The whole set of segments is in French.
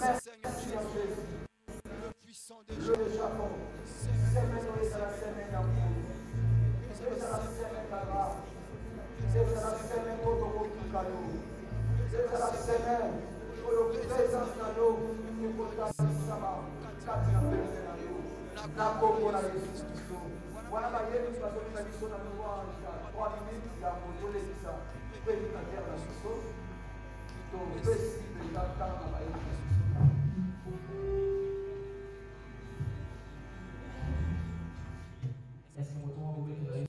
Merci Seigneur Jésus. Le puissant de Dieu. Est-ce que vous pouvez mettre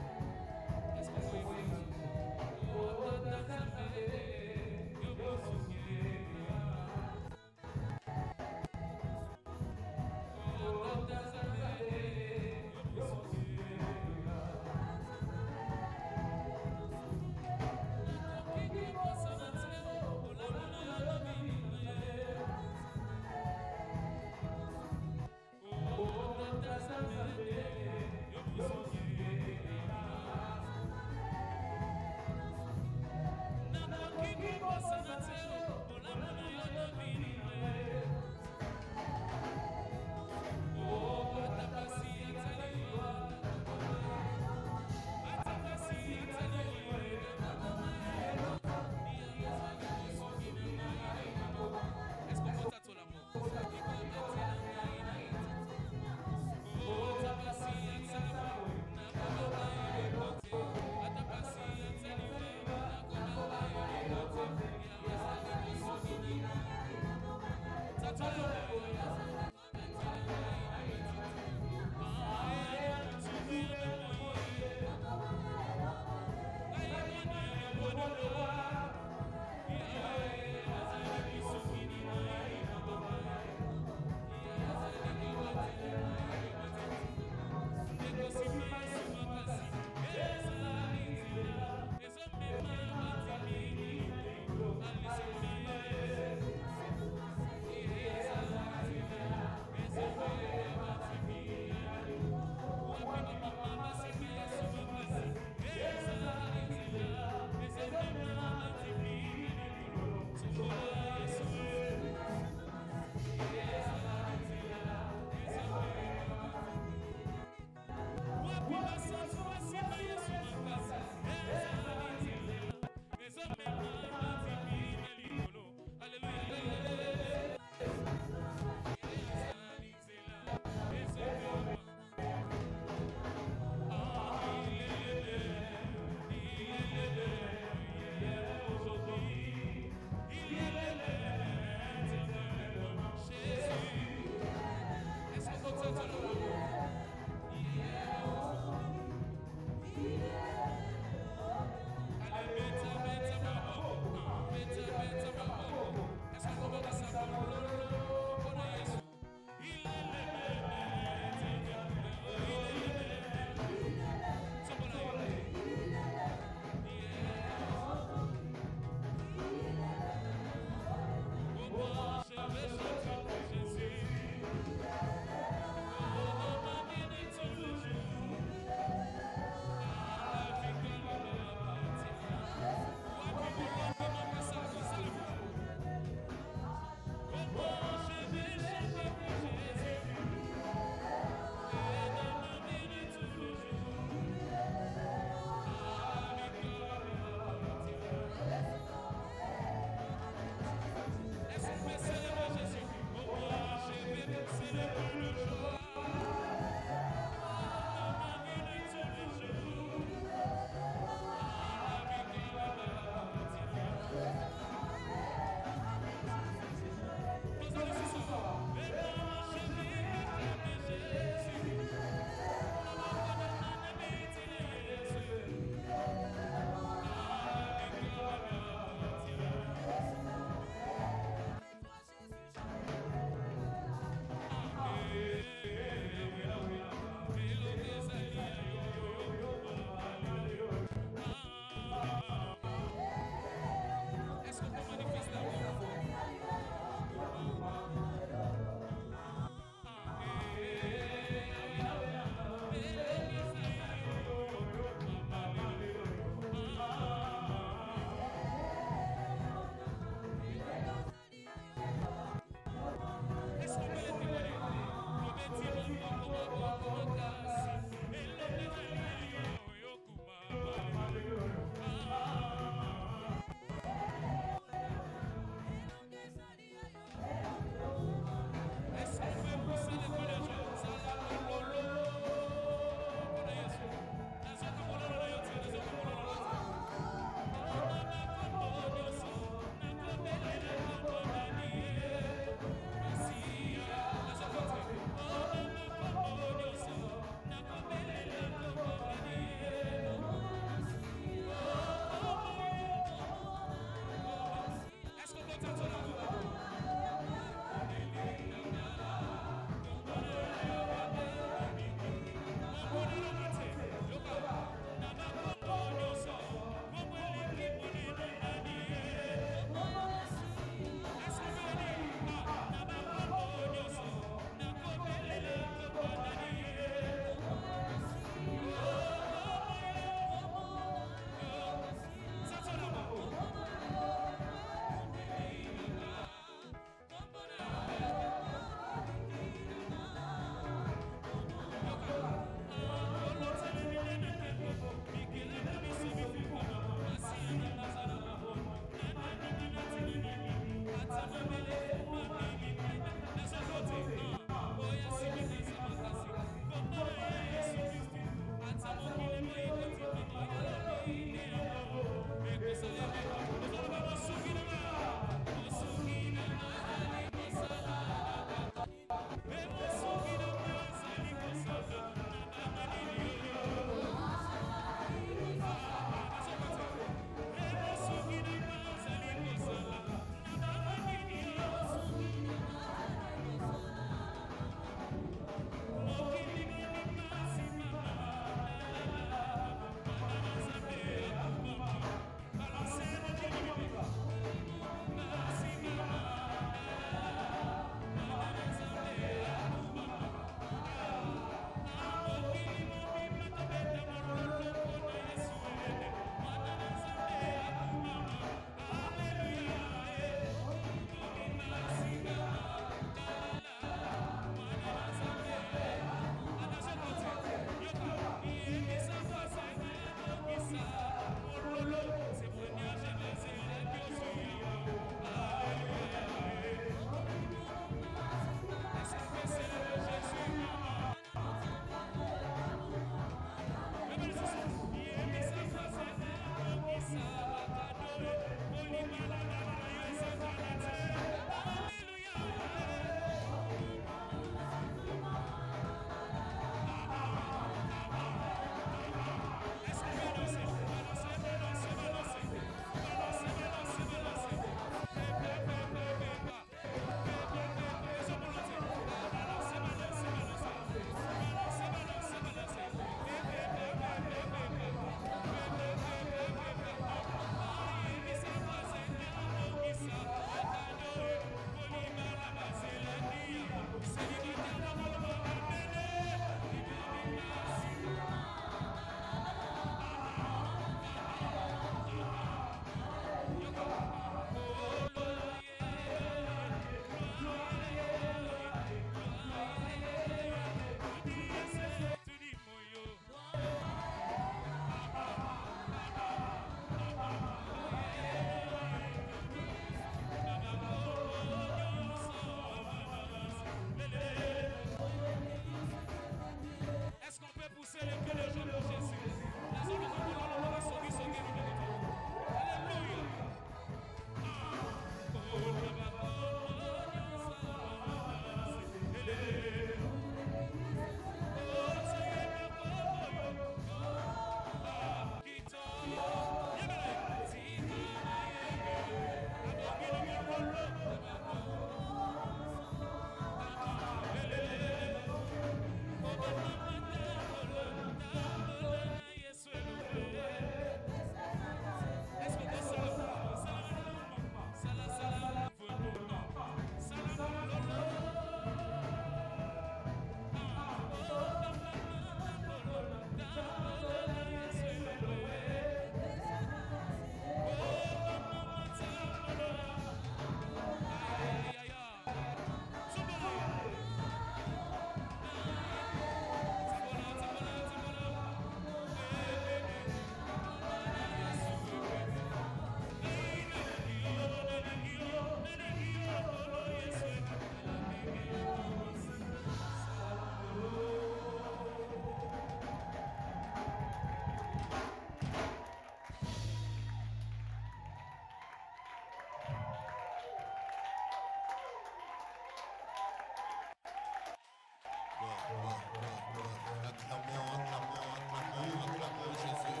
Acclamons Jésus.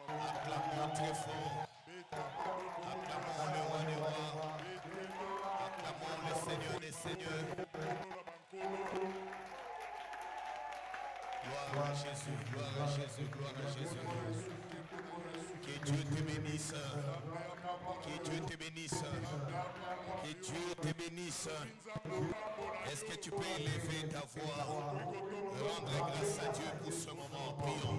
Acclamons très fort. Acclamons le roi des rois. Seigneur. Gloire à Jésus, gloire à Jésus, gloire à Jésus. Que Dieu te bénisse. Que Dieu te bénisse. Que Dieu te bénisse. Est-ce que tu peux élever ta voix, rendre grâce à Dieu pour ce moment? Prions.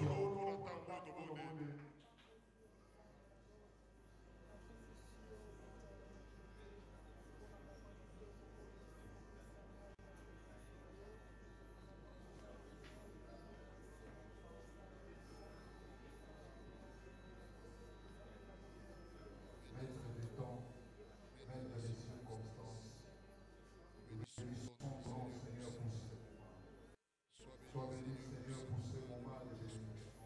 Maître des temps, maître des circonstances, bénissons ton nom, Seigneur, pour ce moment. Sois béni, Seigneur, pour ce moment de bénédiction.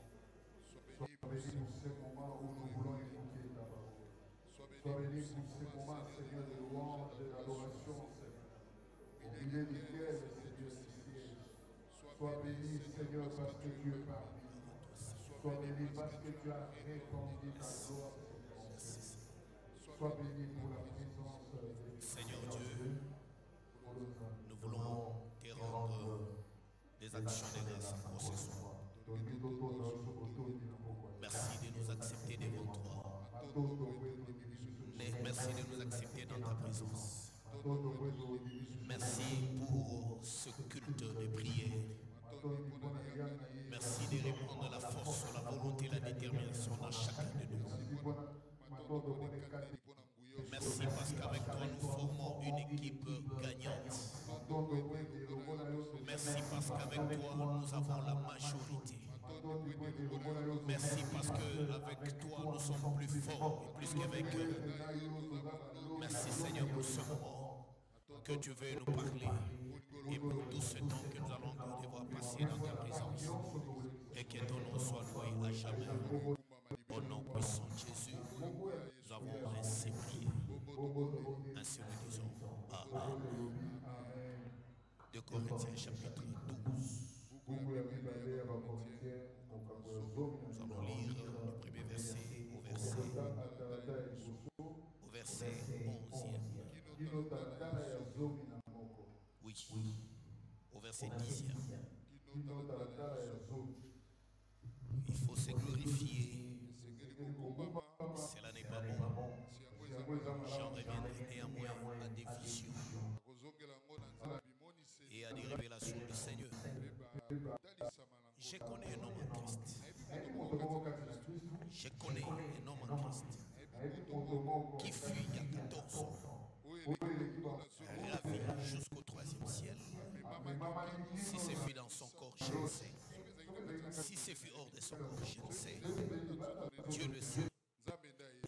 Sois béni pour ce moment où nous voulons écouter ta parole. Sois béni pour ce moment, Seigneur, de louange, de l'adoration, Seigneur. Au milieu duquel, Seigneur, tu sièges. Sois béni, Seigneur, parce que tu es parmi nous. Sois béni parce que tu as répandu ta gloire, Seigneur. Sois béni pour la présence de Seigneur Dieu, nous voulons te rendre des actions de grâce encore ce soir. Merci de nous accepter devant toi. Merci de nous accepter dans ta présence. Merci pour ce culte de prière. Merci de répondre la force, la volonté, la détermination dans chacun de nous. Merci parce qu'avec toi nous formons une équipe gagnante. Merci parce qu'avec toi nous avons la majorité. Merci parce qu'avec toi nous sommes plus forts et plus qu'avainqueurs. Merci Seigneur pour ce moment que tu veux nous parler et pour tout ce temps que nous allons encore devoir passer dans ta présence. Et que ton nom soit loué à jamais. Au nom puissant de Jésus, nous avons ainsi prié. Ainsi nous disons Amen. 2 Corinthiens chapitre 12. Nous allons lire le premier verset au verset 11e. Oui, au verset 10e. Il faut se glorifier. Cela n'est pas bon. J'en reviendrai néanmoins à des visions et à des révélations du Seigneur. Je connais un homme en Christ. Je connais un homme en Christ qui fut il y a 14 ans, ravi jusqu'au 3e ciel. Si c'est fait dans son corps, je le sais. Si c'est fait hors de son corps, je le sais. Dieu le sait.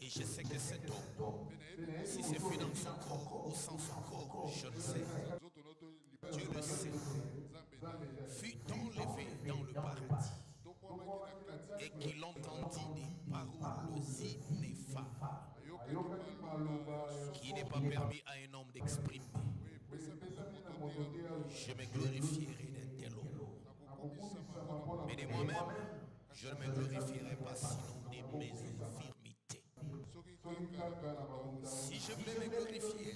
Et je sais que cet homme, si c'est fait dans son corps ou sans son corps, je le sais. Dieu le sait. Fut enlevé dans le paradis et qu'il entendit des paroles ineffables qui n'est pas permis à un homme d'exprimer. Je me glorifierai d'un tel homme. Mais de moi-même, je ne me glorifierai pas sinon de mes infirmités. Si je voulais me glorifier,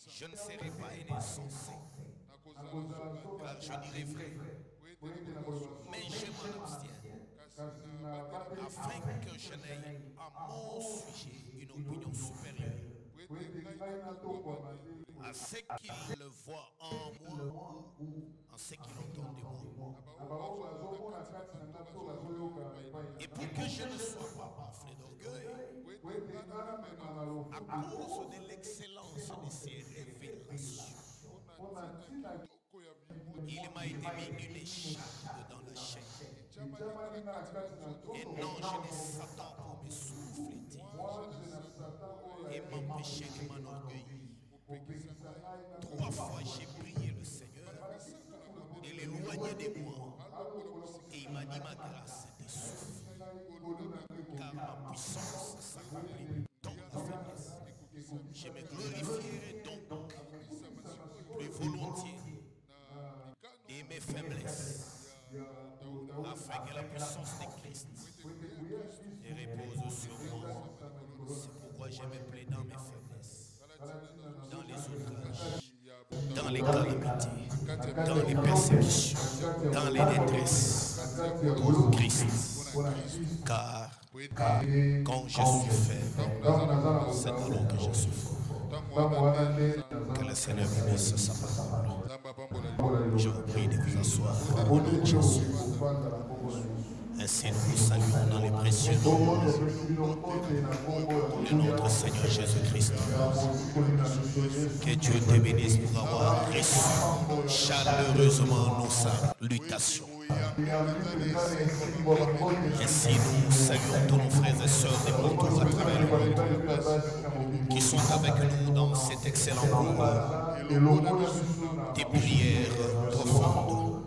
je ne serais pas un insensé, car je dirais vrai. Mais je m'en abstiens, afin que je n'aie à mon sujet une opinion supérieure à ce qu'ils le voient en moi ou en ce qu'ils entendent de moi. Et pour que je ne sois pas enflé d'orgueil, à cause de l'excellence de ces révélations, il m'a été mis une écharpe dans la chair, un ange de Satan pour me souffleter et m'empêcher de m'enorgueillir. 3 fois j'ai prié le Seigneur de l'éloigner de moi, et il m'a dit ma grâce te suffit, car ma puissance s'accomplit dans la faiblesse. Je me glorifierai donc plus volontiers de mes faiblesses, afin que la puissance de Christ repose sur moi. C'est pourquoi je me plais dans mes faiblesses, dans les outrages, les calamités, dans les persécutions, dans les détresses, pour Christ. Car quand je suis faible, c'est alors que je suis fort. Que le Seigneur bénisse sa parole. Je vous prie de vous asseoir au nom de Jésus. Ainsi nous vous saluons dans les précieux noms de notre Seigneur Jésus-Christ. Que Dieu te bénisse pour avoir reçu chaleureusement nos salutations. Ainsi nous saluons tous nos frères et sœurs des partout à travers le monde qui sont avec nous dans cet excellent cours des prières profondes.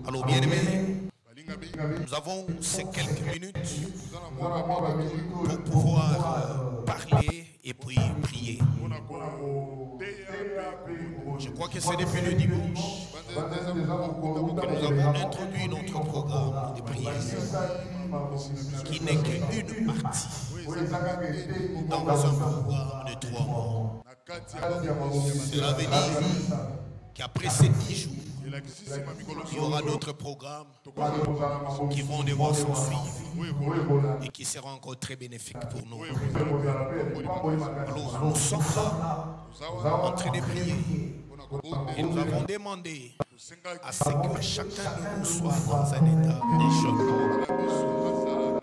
Alors bien-aimés, nous avons ces quelques minutes pour pouvoir parler et puis prier. Je crois que c'est depuis le dimanche que nous avons introduit notre programme de prière qui n'est qu'une partie dans un programme de 3 mois. Cela veut dire qu'après ces 10 jours, il y aura d'autres programmes qui vont devoir s'en suivre et qui seront encore très bénéfiques pour nous. Alors nous sommes là en train de prier et nous avons demandé à ce que chacun de nous soit dans un état de jeûne.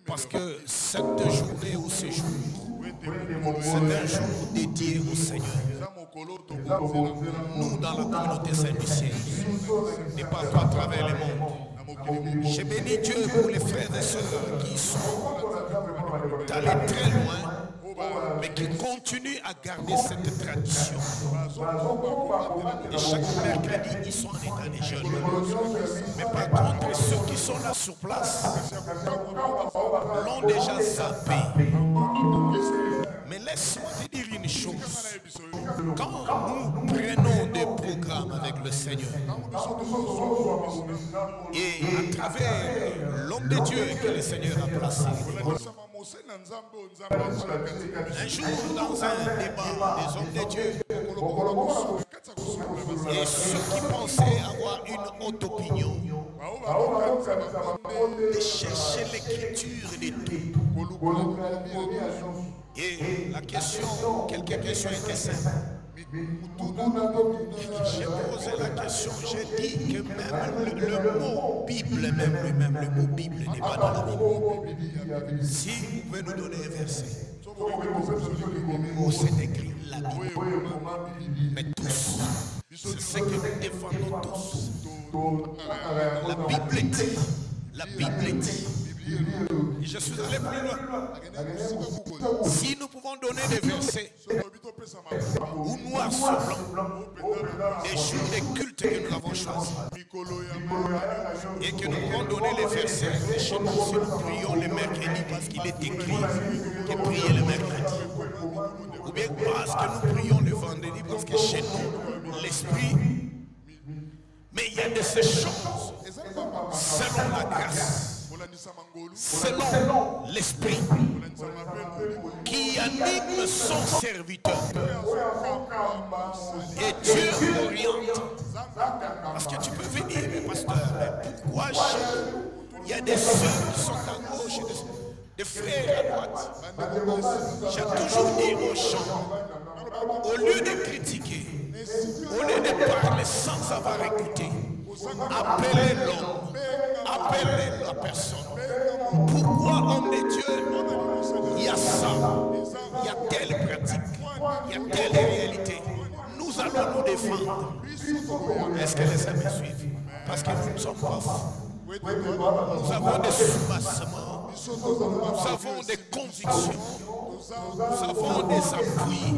Parce que cette journée ou ce jour, c'est un jour dédié au Seigneur. Nous, dans la communauté Saint-Lucienne, et partout à travers le monde, je bénis Dieu pour les frères et sœurs qui sont allés très loin, mais qui continuent à garder cette tradition. Et chaque mercredi, ils sont en état de jeûne. Mais par contre, ceux qui sont là sur place l'ont déjà zappé. Mais laisse-moi te dire une chose. Quand nous prenons des programmes avec le Seigneur et à travers l'homme de Dieu que le Seigneur a placé, un jour dans un débat des hommes de Dieu, et ceux qui pensaient avoir une haute opinion de chercher l'écriture de tout. Et la question, quelques questions étaient simples. J'ai posé la question, j'ai dit que même le mot Bible, même lui-même, le mot Bible n'est pas dans la Bible. Si vous pouvez nous donner un verset où c'est écrit la Bible, mais tous, c'est ce que nous défendons tous. La Bible dit, la Bible dit. Et je suis allé plus loin. Si nous pouvons donner des versets ou noir sur blanc, des jours des cultes que nous avons choisis, et que nous pouvons donner les versets chez nous si nous prions le mercredi parce qu'il est écrit que prier le mercredi, ou bien parce que nous prions le vendredi parce que chez nous l'esprit. Mais il y a de ces choses selon la grâce, selon l'esprit qui anime son serviteur. Et Dieu oriente. Parce que tu peux venir, mais pasteur, mais pourquoi il y a des soeurs qui sont à gauche et des frères à droite? J'ai toujours dit aux gens, au lieu de critiquer, au lieu de parler sans avoir écouté, appelez l'homme, appelez la personne. Pourquoi, homme de Dieu, il y a ça, il y a telle pratique, il y a telle réalité. Nous allons nous défendre. Est-ce que les amis suivent? Parce que nous ne sommes pas fous. Nous avons des soubassements, nous avons des convictions, nous avons des appuis.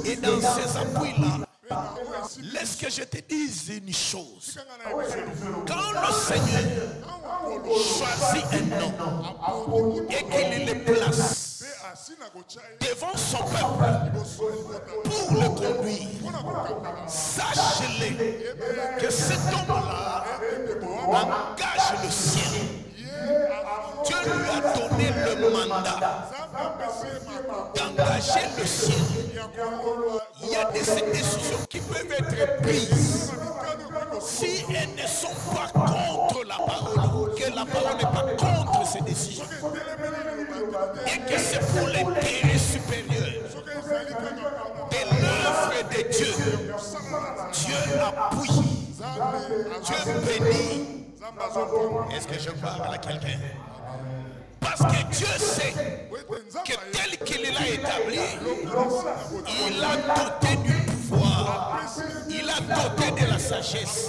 Et dans ces appuis-là, laisse que je te dise une chose. Quand le Seigneur choisit un homme et qu'il le place devant son peuple pour le conduire, sache-le que cet homme-là engage le ciel. Dieu lui a donné le mandat d'engager le ciel. Il y a des décisions qui peuvent être prises. Si elles ne sont pas contre la parole, que la parole n'est pas contre ces décisions, et que c'est pour l'intérêt supérieur de l'œuvre de Dieu, Dieu appuie, Dieu bénit. Est-ce que je parle à quelqu'un? Parce que Dieu sait que tel qu'il l'a établi, il a doté du pouvoir, il a doté de la sagesse,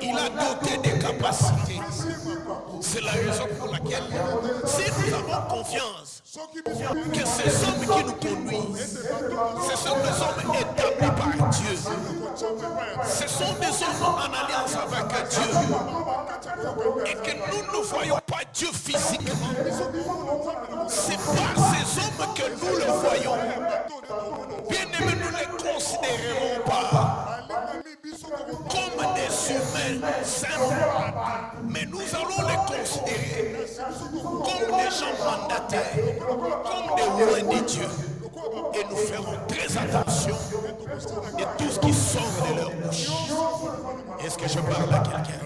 il a doté des capacités. C'est la raison pour laquelle, si nous avons confiance que ces hommes qui nous conduisent, ce sont des hommes établis par Dieu, ce sont des hommes en alliance avec Dieu, et que nous ne voyons pas Dieu physiquement, c'est par ces hommes que nous le voyons. Bien aimé, nous ne les considérons pas comme des humains simples, mais nous allons les considérer comme des gens mandataires, comme des rois de Dieu. Et nous ferons très attention de tout ce qui sort de leur bouche. Est-ce que je parle à quelqu'un?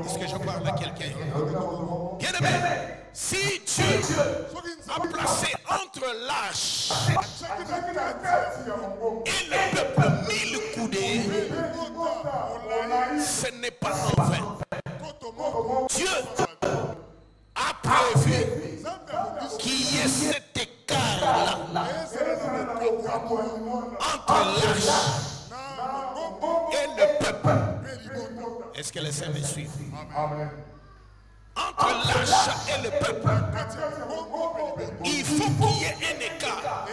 Est-ce que je parle à quelqu'un? Bien aimé, si Dieu a placé entre l'arche et le peuple 1000 coudées, ce n'est pas en vain. Dieu a prévu qu'il y ait cet écart-là entre l'arche et le peuple. Est-ce que les saints me suivent? Entre l'arche et le peuple, il faut qu'il y ait un écart.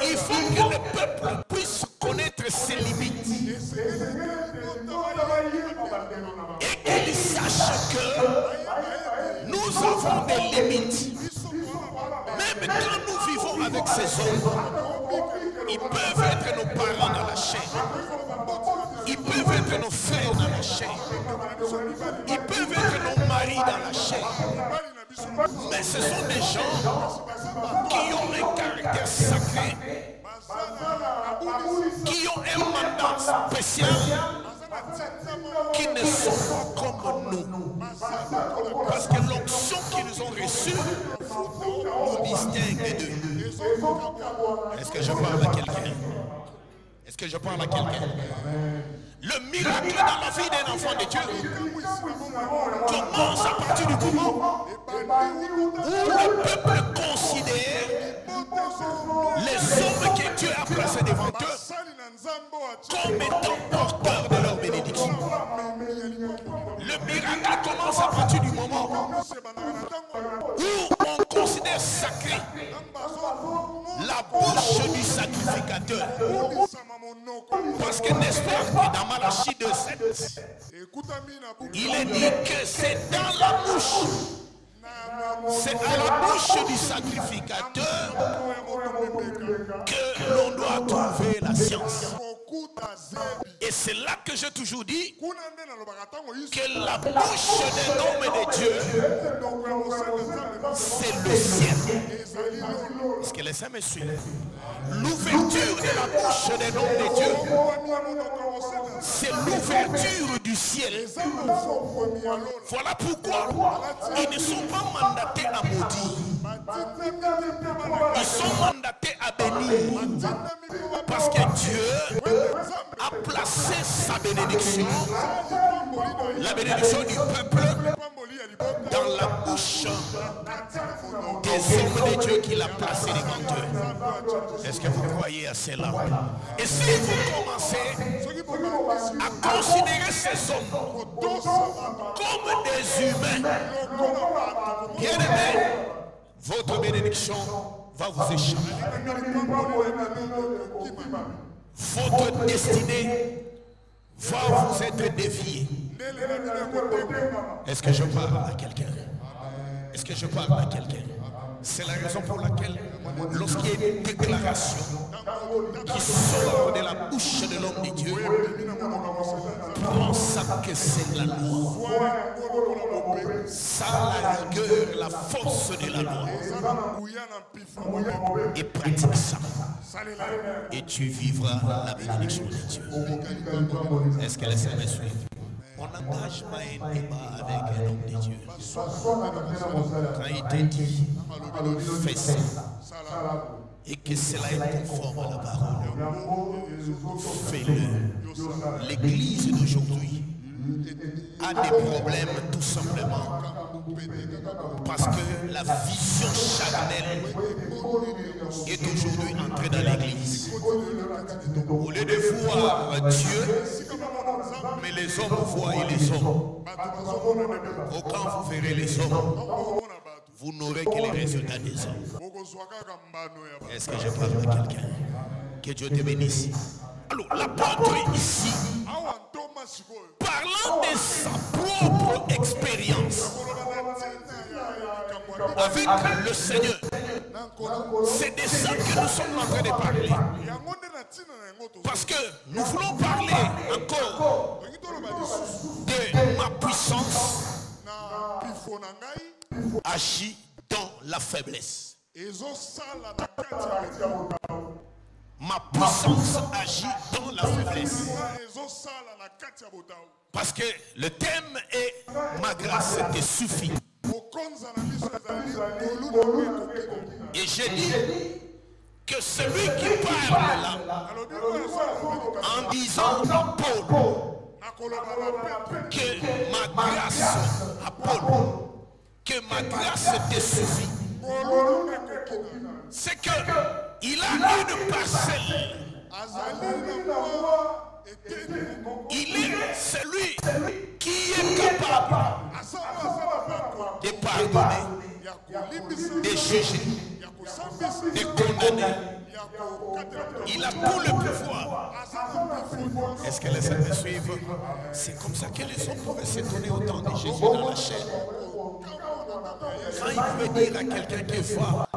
Il faut que le peuple puisse connaître ses limites et qu'il sache que nous avons des limites. Même quand nous vivons avec ces hommes, ils peuvent être nos parents dans la chair, ils peuvent être nos frères dans la chair, ils peuvent être nos maris dans la chair, mais ce sont des gens qui ont un caractère sacré, qui ont un mandat spécial, qui ne sont pas comme nous, parce que l'onction qu'ils ont reçue nous distingue d'eux. Est-ce que je parle à quelqu'un? Est-ce que je parle à quelqu'un? Le miracle dans la vie d'un enfant de Dieu commence à partir du moment où le peuple considère les hommes que Dieu a placés devant eux comme étant porteurs de leur bénédiction. Le miracle commence à partir du moment où on considère sacré la bouche du sacrificateur. Parce que n'est-ce pas que dans Malachie 2:7, il est dit que c'est dans la bouche, c'est à la bouche du sacrificateur que l'on doit trouver la science. Et c'est là que j'ai toujours dit que la bouche d'un homme de Dieu, c'est le ciel. Est-ce que les saints me suivent? L'ouverture de la bouche d'un homme de Dieu, c'est l'ouverture du ciel. Voilà pourquoi ils ne sont pas mandatés à maudire. Ils sont mandatés à bénir. Parce que Dieu a placé sa bénédiction, la bénédiction du peuple, dans la bouche des hommes de Dieu qu'il a placés devant eux. Est-ce que vous croyez à cela? Et si vous commencez à considérer ces hommes comme des humains, bien aimés, votre bénédiction va vous échapper. Votre destinée va vous être déviée. Est-ce que je parle à quelqu'un? Est-ce que je parle à quelqu'un? C'est la raison pour laquelle lorsqu'il y a une déclaration qui sort de la bouche de l'homme de Dieu, pense que c'est la loi. Ça, la rigueur, la force de la loi. Et pratique ça. Et tu vivras la bénédiction de Dieu. Est-ce que les saints me suivent? Mon engagement est un débat avec un homme de Dieu. Quand il te dit, fais ça, et que cela est conforme à la parole, fais-le. L'église d'aujourd'hui a des problèmes tout simplement parce que la vision charnelle est aujourd'hui entrée dans l'église. Au lieu de voir Dieu, mais les hommes voient les hommes. Au quand vous verrez les hommes, vous n'aurez que les résultats des hommes. Est-ce que je parle à quelqu'un? Que Dieu te bénisse. Alors, l'apôtre ici, parlant de sa propre expérience avec le Seigneur, c'est de ça que nous sommes en train de parler. Parce que nous voulons parler encore de ma puissance agit dans la faiblesse. Ma puissance agit dans la faiblesse. Parce que le thème est ma grâce te suffit. Et j'ai dit que celui qui parle là, en disant à Paul que ma grâce, à Paul, que ma grâce te suffit, c'est que il a une parcelle. Il est celui qui est capable de pardonner, de juger, de condamner. Il a tout le pouvoir. Est-ce que les saints me suivent? C'est comme ça que les hommes pouvaient s'étonner autant de Jésus dans la chair. Quand il pouvait dire à quelqu'un qui est fort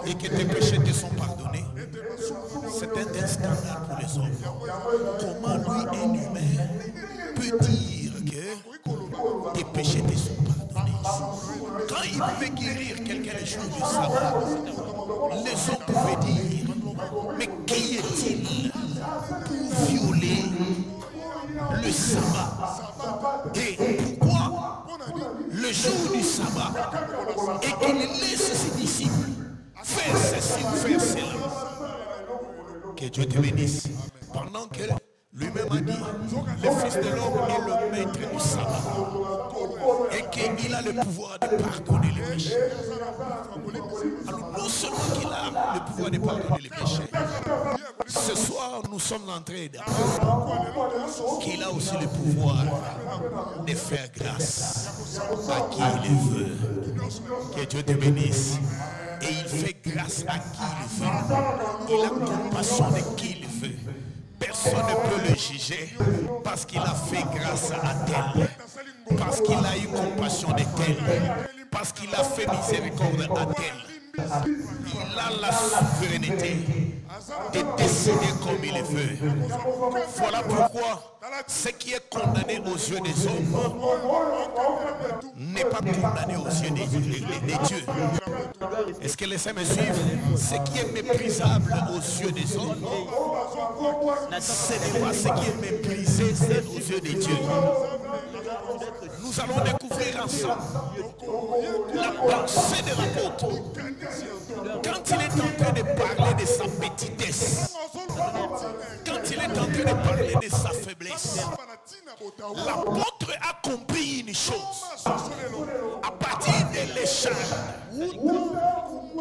et que tes péchés te sont pardonnés, c'était un scandale pour les hommes. Comment lui, un humain, peut dire que tes péchés te sont pardonnés? Quand il pouvait guérir quelqu'un le jour du sabbat, les hommes pouvaient dire, mais qui est-il pour violer le sabbat? Et pourquoi le jour du sabbat et qu'il laisse ses disciples faire ceci ou faire cela? Que Dieu te bénisse. Pendant que lui-même a dit, le Fils de l'homme est le maître du sabbat et qu'il a le pouvoir de pardonner les péchés. Alors non seulement qu'il a le pouvoir de pardonner les péchés, ce soir nous sommes en train d'apprendre qu'il a aussi le pouvoir de faire grâce à qui il veut. Que Dieu te bénisse. Et il fait grâce à qui il veut. Il a compassion de qui il veut. Personne ne peut le juger parce qu'il a fait grâce à tel, parce qu'il a eu compassion de tel, parce qu'il a fait miséricorde à tel. Il a la souveraineté de décider comme il veut. Voilà pourquoi ce qui est condamné aux yeux des hommes n'est pas condamné aux yeux des dieux. Est-ce que les saints me suivent? Ce qui est méprisable aux yeux des hommes, ce n'est pas ce qui est méprisé aux yeux des dieux. Nous allons découvrir ensemble la pensée de l'apôtre quand il est en train de parler de sa petitesse, quand il est en train de parler de sa faiblesse. L'apôtre a compris une chose à partir de l'échange,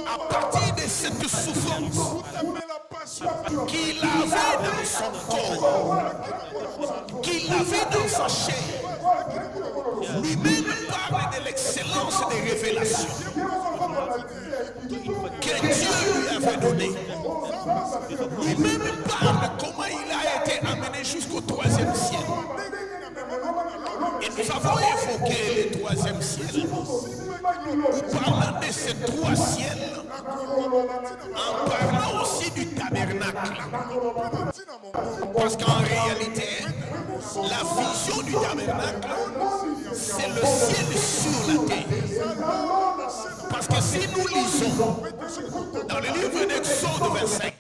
à partir de cette souffrance qu'il avait dans son corps, qu'il avait dans sa chair. Lui-même parle de l'excellence des révélations que Dieu lui avait données. Lui-même parle de comment il a été amené jusqu'au 3e ciel. Et nous avons évoqué le 3e ciel. Nous parlons de ces 3 ciels En parlant aussi du tabernacle. Parce qu'en réalité, la vision du tabernacle, c'est le ciel sur la terre. Parce que si nous lisons dans le livre d'Exode 25,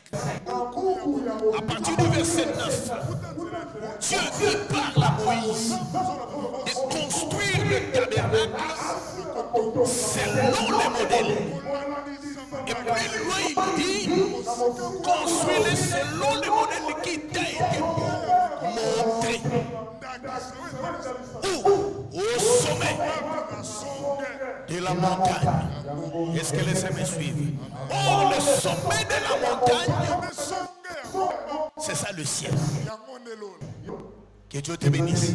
à partir du verset 9, Dieu dit parle à Moïse de construire le tabernacle selon les modèles. Et plus loin il dit construire selon les modèles qui t'a été montré. Où? Au sommet de la montagne. Est-ce que les amis suivent? Oh, le sommet de la montagne, c'est ça le ciel. Que Dieu te bénisse.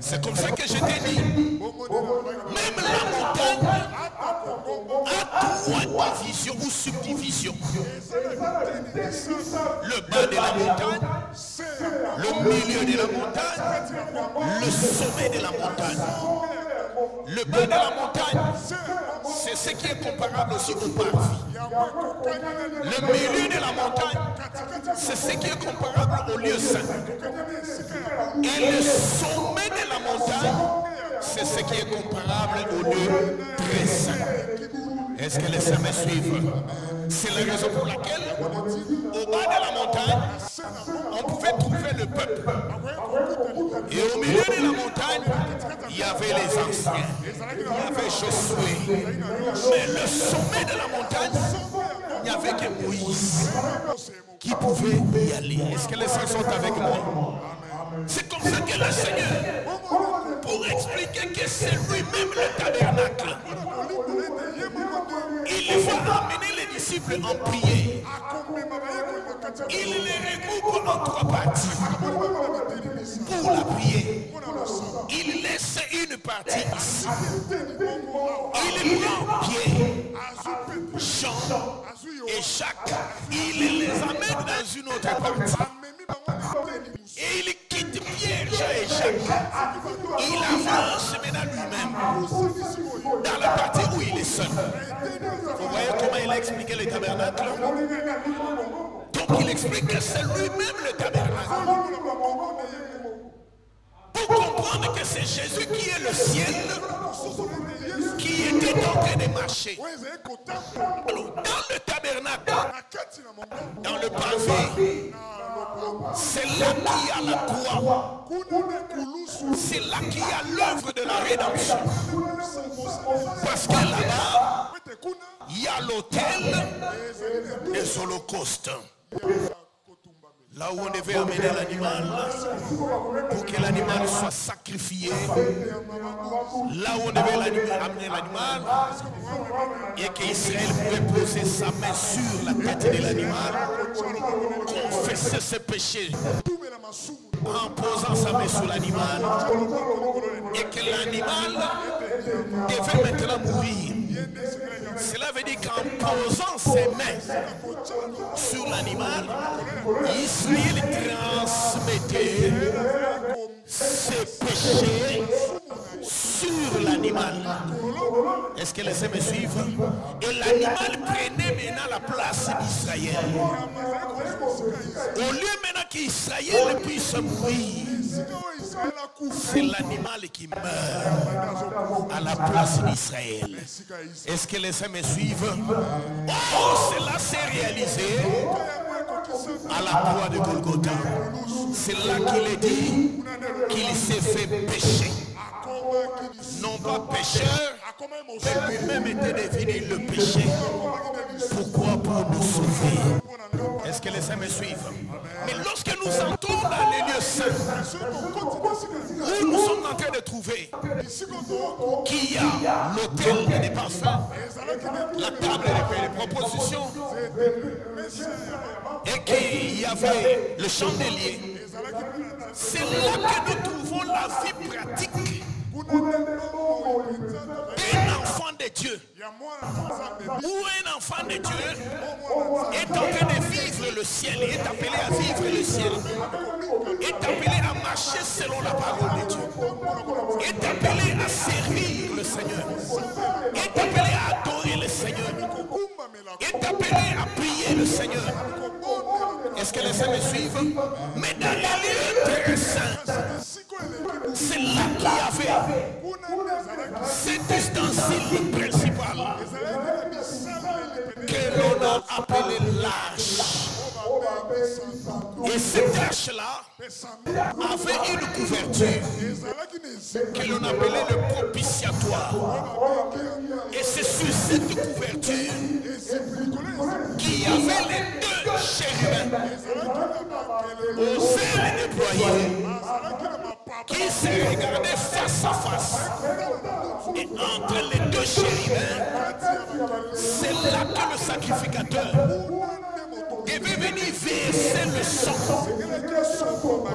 C'est comme ça que je t'ai dit. Même la montagne a 3 divisions ou subdivisions. Le bas de la montagne, le milieu de la montagne, le sommet de la montagne. Le bas de la montagne, c'est ce qui est comparable aussi au parvis. Le milieu de la montagne, c'est ce qui est comparable au lieu saint. Et le sommet de la montagne, c'est ce qui est comparable au lieu très saint. Est-ce que les saints me suivent? C'est la raison pour laquelle, au bas de la montagne, on pouvait trouver le peuple. Et au milieu de la montagne, il y avait les anciens. Il y avait Josué. Mais le sommet de la montagne, il n'y avait que Moïse qui pouvait y aller. Est-ce que les saints sont avec moi? C'est comme ça que le Seigneur, pour expliquer que c'est lui-même le tabernacle, il va amener les disciples en prière. Il les regroupe en 3 parties pour la prière. Il laisse une partie ici. Il prend Pierre, Jean et Jacques. Il les amène dans une autre partie. Et il quitte Pierre, Jean et Jacques. Il avance maintenant lui-même dans la partie où il est seul. Vous voyez comment il a expliqué le tabernacle? Donc il explique que c'est lui-même le tabernacle. Pour comprendre que c'est Jésus qui est le ciel, qui était en train de marcher. Alors, dans le tabernacle, dans le pavé, c'est là qu'il y a la croix. C'est là qu'il y a l'œuvre de la rédemption. Parce que là-bas, il y a l'autel des holocaustes. Là où on devait amener l'animal pour que l'animal soit sacrifié. Là où on devait amener l'animal et qu'Israël pouvait poser sa main sur la tête de l'animal, confesser ses péchés en posant sa main sur l'animal et que l'animal devait maintenant mourir. Cela veut dire qu'en posant ses mains sur l'animal, Israël transmettait ses péchés sur l'animal. Est-ce que les amis me suivent? Et l'animal prenait maintenant la place d'Israël. Au lieu maintenant qu'Israël puisse mourir, c'est l'animal qui meurt à la place d'Israël. Est-ce que les amis me suivent? Oh, cela s'est réalisé à la croix de Golgotha. C'est là qu'il est dit qu'il s'est fait pécher. Non pas pécheur, mais lui-même était devenu le péché. Pourquoi? Pour nous sauver. Est-ce que les saints me suivent? Mais lorsque nous entrons dans les lieux saints, où nous sommes en train de trouver qu'il y a l'autel des parfums, la table des propositions, et qu'il y avait le chandelier, c'est là que nous trouvons la vie pratique d'un enfant de Dieu. Où un enfant de Dieu est en train de vivre le ciel, est appelé à vivre le ciel, est appelé à marcher selon la parole de Dieu, est appelé à servir le Seigneur, est appelé à adorer le Seigneur, est appelé prier le Seigneur. Est-ce que les saints me suivent? Mais dans les lieux très saints, c'est là qu'il y avait cet ustensile principal que l'on a appelé l'arche. Et cette arche-là avait une couverture que l'on appelait le propitiatoire. Et c'est sur cette couverture qu'il y avait les deux chérubins aux ailes déployées qui se regardaient face à face. Et entre les deux chérubins, c'est là que le sacrificateur devait venir verser le sang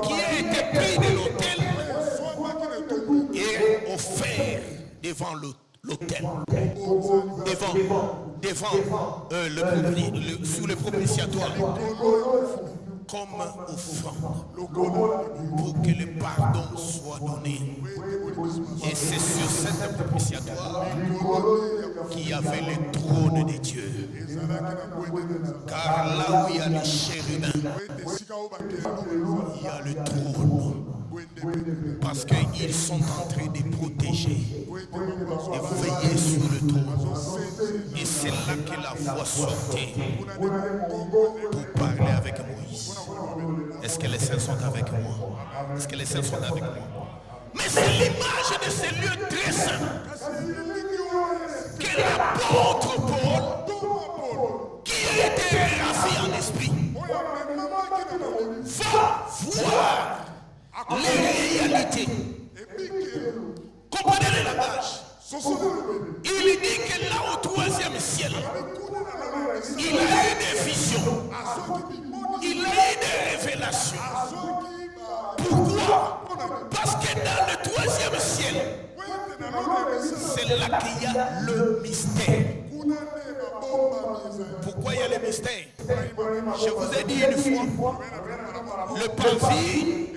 qui a été pris de l'autel et offert devant l'autel, sous le propitiatoire, comme offrande, pour que le pardon soit donné. Et c'est sur cette propitiatoire qu'il y avait le trône de Dieu. Car là où il y a les chérubins, il y a le trône. Parce qu'ils sont en train de protéger et veiller sur le trône. Et c'est là que la voix sortait pour parler avec Moïse. Est-ce que les saints sont avec moi? Est-ce que les saints sont avec moi? Mais c'est l'image de ces lieux très saints que l'apôtre Paul, qui a été ravi en esprit, va voir les réalités. Comprenez la page. Il dit que là au 3e ciel, il a eu des visions, il a eu des révélations. Pourquoi? Parce que dans le 3e ciel, c'est là qu'il y a le mystère. Pourquoi il y a le mystère? Je vous ai dit une fois, le parvis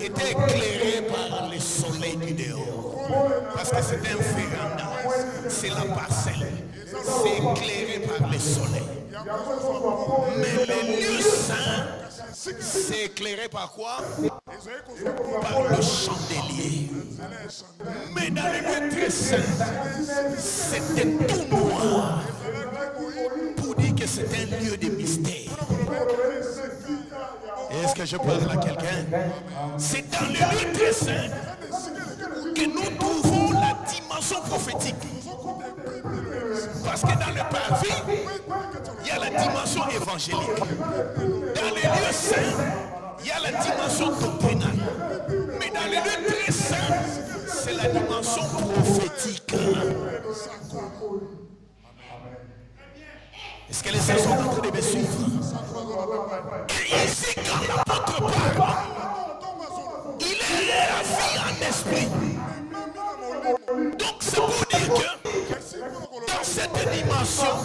était éclairé par le soleil du dehors. Parce que c'est un véranda, c'est la parcelle. C'est éclairé par le soleil. Mais les lieux saints, c'est éclairé par quoi? Par le chandelier. Mais dans les lieux très saints, c'était tout noir. Pour dire que c'est un lieu de mystère. Est-ce que je parle à quelqu'un? C'est dans les lieux très saints que nous trouvons la dimension prophétique. Parce que dans le parvis, il y a la dimension évangélique. Dans les lieux saints, il y a la dimension doctrinale. Mais dans les lieux très saints, c'est la dimension prophétique. Est-ce que les saints sont en train de me suivre? Et ici, quand l'apôtre parle, il est ravi en esprit. Donc c'est pour dire que dans cette dimension,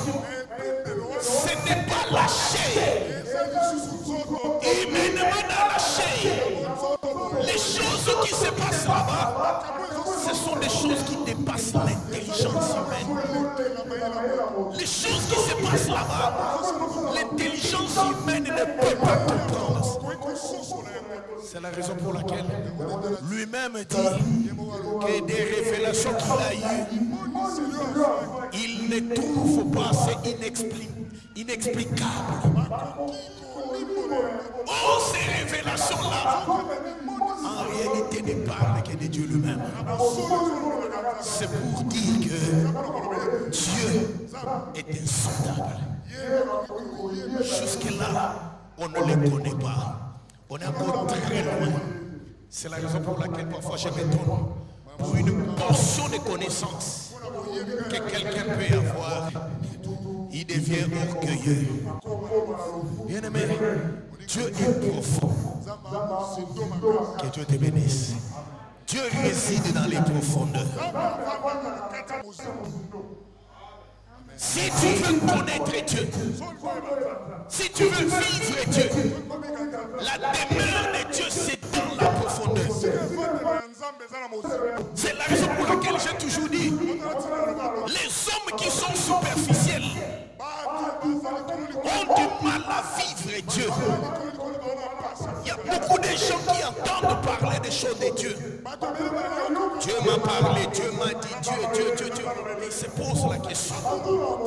ce n'est pas la chair. Humainement dans la chair, les choses qui se passent là-bas, ce sont des choses qui dépassent l'intelligence humaine. Les choses qui se passent là-bas, l'intelligence humaine ne peut pas comprendre. C'est la raison pour laquelle lui-même dit que des révélations qu'il a eues, il ne trouve pas, c'est inexplicable. Oh, ces révélations-là, en réalité ne parlent que de Dieu lui-même. C'est pour dire que Dieu est insondable. Jusque-là, on ne le connaît pas. On est encore très loin. C'est la raison pour laquelle parfois je m'étonne. Pour une portion de connaissances que quelqu'un peut avoir, il devient orgueilleux. Bien-aimé, Dieu est profond. Que Dieu te bénisse. Dieu réside dans les profondeurs. Si tu veux connaître Dieu, si tu veux vivre Dieu, la demeure de Dieu c'est dans la profondeur. C'est la raison pour laquelle j'ai toujours dit, les hommes qui sont superficiels ont du mal à vivre Dieu. Il y a beaucoup de gens qui entendent parler des choses de Dieu. Dieu m'a parlé, Dieu m'a dit, Dieu. Ils se posent la question,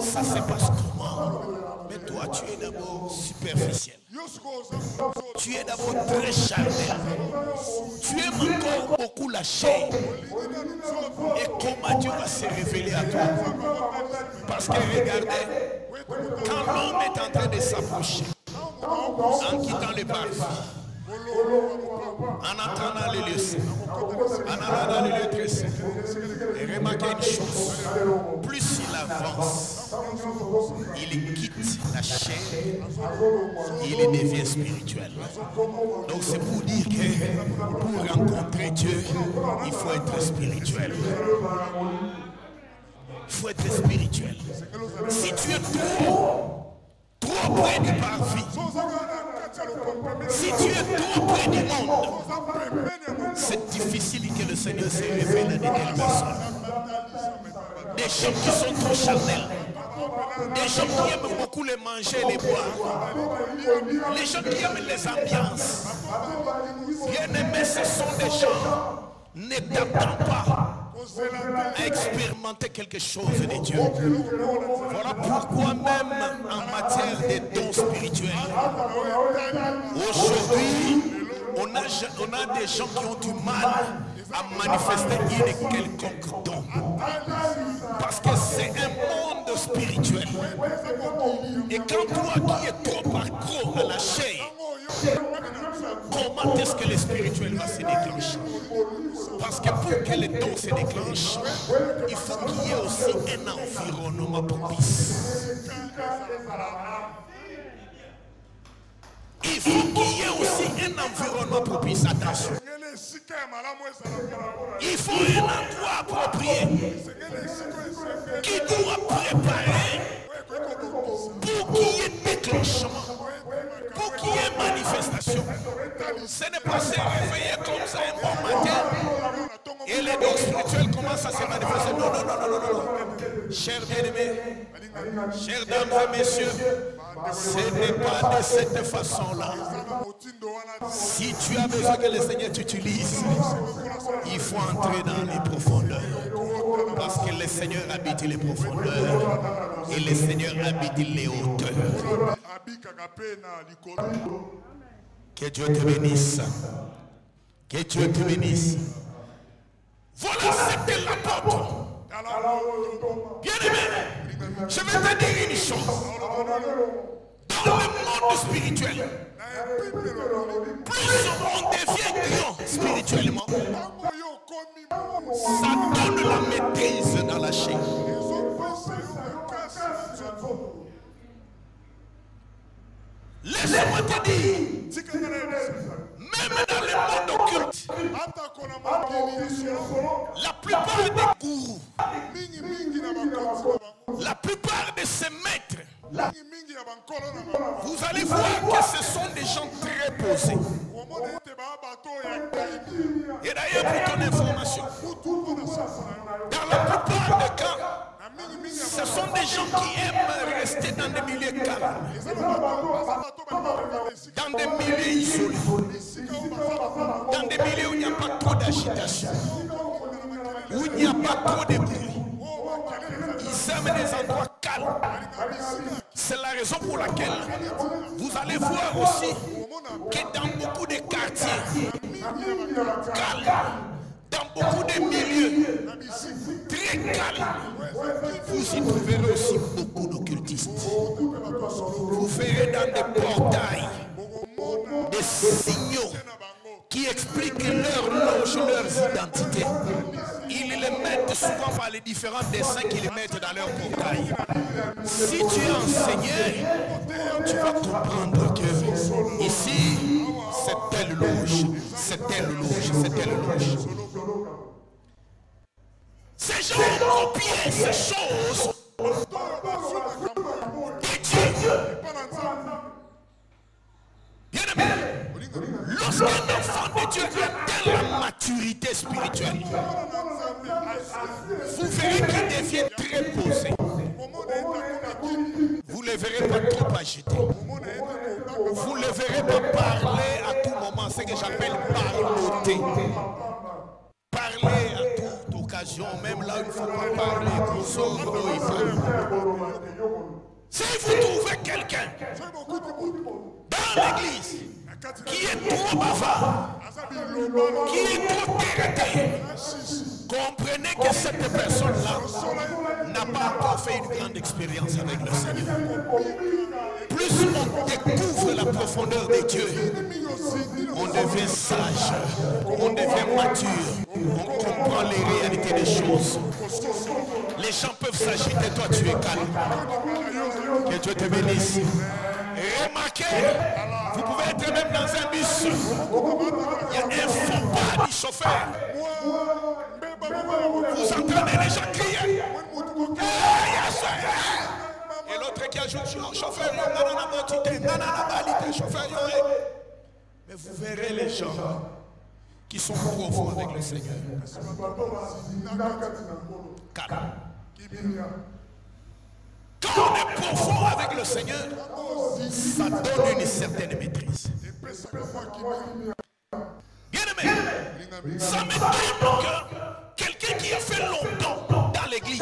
ça se passe comment? Mais toi, tu es d'abord superficiel. Tu es d'abord très charnel. Tu aimes encore beaucoup la chair. Et comment Dieu va se révéler à toi? Parce que regardez, quand l'homme est en train de s'approcher, en quittant le parvis, en entrant dans les lieux saints, en allant dans les lieux très saints, et remarquez une chose, plus il avance, il quitte la chair, il devient spirituel. Donc c'est pour dire que pour rencontrer Dieu, il faut être spirituel. Il faut être spirituel. Si tu es trop près du parvis, si tu es trop près du monde, c'est difficile que le Seigneur se révèle à de telles personnes. Des gens qui sont trop charnels, des gens qui aiment beaucoup les manger et les boire, les gens qui aiment les ambiances. Bien aimés, ce sont des gens ne t'attendent pas à expérimenter quelque chose de Dieu. Voilà pourquoi même en matière de dons spirituels, aujourd'hui, on a des gens qui ont du mal à manifester une quelconque don. Parce que c'est un monde spirituel. Et quand toi qui es trop accro à la chair, comment est-ce que le spirituel va se déclencher? Parce que pour que le don se déclenche, il faut qu'il y ait aussi un environnement propice. Il faut qu'il y ait aussi un environnement propice. Attention. Il faut un endroit approprié qui doit préparer pour qu'il y ait déclenchement, pour qu'il y ait manifestation. Ce n'est pas se réveiller comme ça un bon matin et les dons spirituels commencent à se manifester. Non. Chers bien-aimés, chères dames et messieurs, ce n'est pas de cette façon-là. Si tu as besoin que le Seigneur t'utilise, il faut entrer dans les profondeurs. Parce que le Seigneur habite les profondeurs et le Seigneur habite les hauteurs. Que Dieu te bénisse. Que Dieu te bénisse. Voilà ce que l'apôtre. Bien-aimé, je vais te dire une chose. Dans le monde spirituel, plus on devient grand spirituellement, ça donne la maîtrise dans la chair. Laisse-moi te dire, même dans le monde occulte, la plupart des gourous, la plupart de ces maîtres, vous allez voir que ce sont des gens très posés. Et d'ailleurs, pour ton information, dans la plupart des cas, ce sont des gens qui aiment rester dans des milieux calmes, dans des milieux isolés, dans des milieux où il n'y a pas trop d'agitation, où il n'y a pas trop de bruit. Ils aiment des endroits calmes. C'est la raison pour laquelle vous allez voir aussi que dans beaucoup de quartiers calmes, dans beaucoup de milieux très calmes, vous y trouverez aussi beaucoup d'occultistes. Vous verrez dans des portails des signaux qui expliquent leur loge, leurs identités. Ils les mettent souvent par les différents dessins qu'ils mettent dans leur portail. Si tu es enseigné, tu vas comprendre que ici, c'est telle loge, c'est telle loge, c'est telle loge. Ces gens ont copié ces choses de Dieu. Bien aimé, lorsqu'un enfant de Dieu atteint la maturité spirituelle, vous verrez qu'il devient très posé. Vous le le verrez pas trop agité. Vous ne le verrez pas parler à tout moment. C'est ce que j'appelle parloter. Parler à toute occasion, même là où il ne faut pas parler. Si vous trouvez quelqu'un dans l'église qui est trop bavard, qui est trop terre, comprenez que cette personne-là n'a pas encore fait une grande expérience avec le Seigneur. Plus on découvre la profondeur de Dieu, on devient sage, on devient mature, on comprend les réalités des choses. Les gens peuvent s'agiter, toi tu es calme. Que Dieu te bénisse. Remarquez, vous pouvez être même dans un bus. Il y a un faux pas du chauffeur. Vous entendez les gens crier. Et l'autre qui ajoute, chauffeur, mais vous verrez les gens qui sont profonds avec le Seigneur. Calme. Quand on est profond avec le Seigneur, ça donne une certaine maîtrise. Bien aimé, ça m'étonne que quelqu'un qui a fait longtemps dans l'église,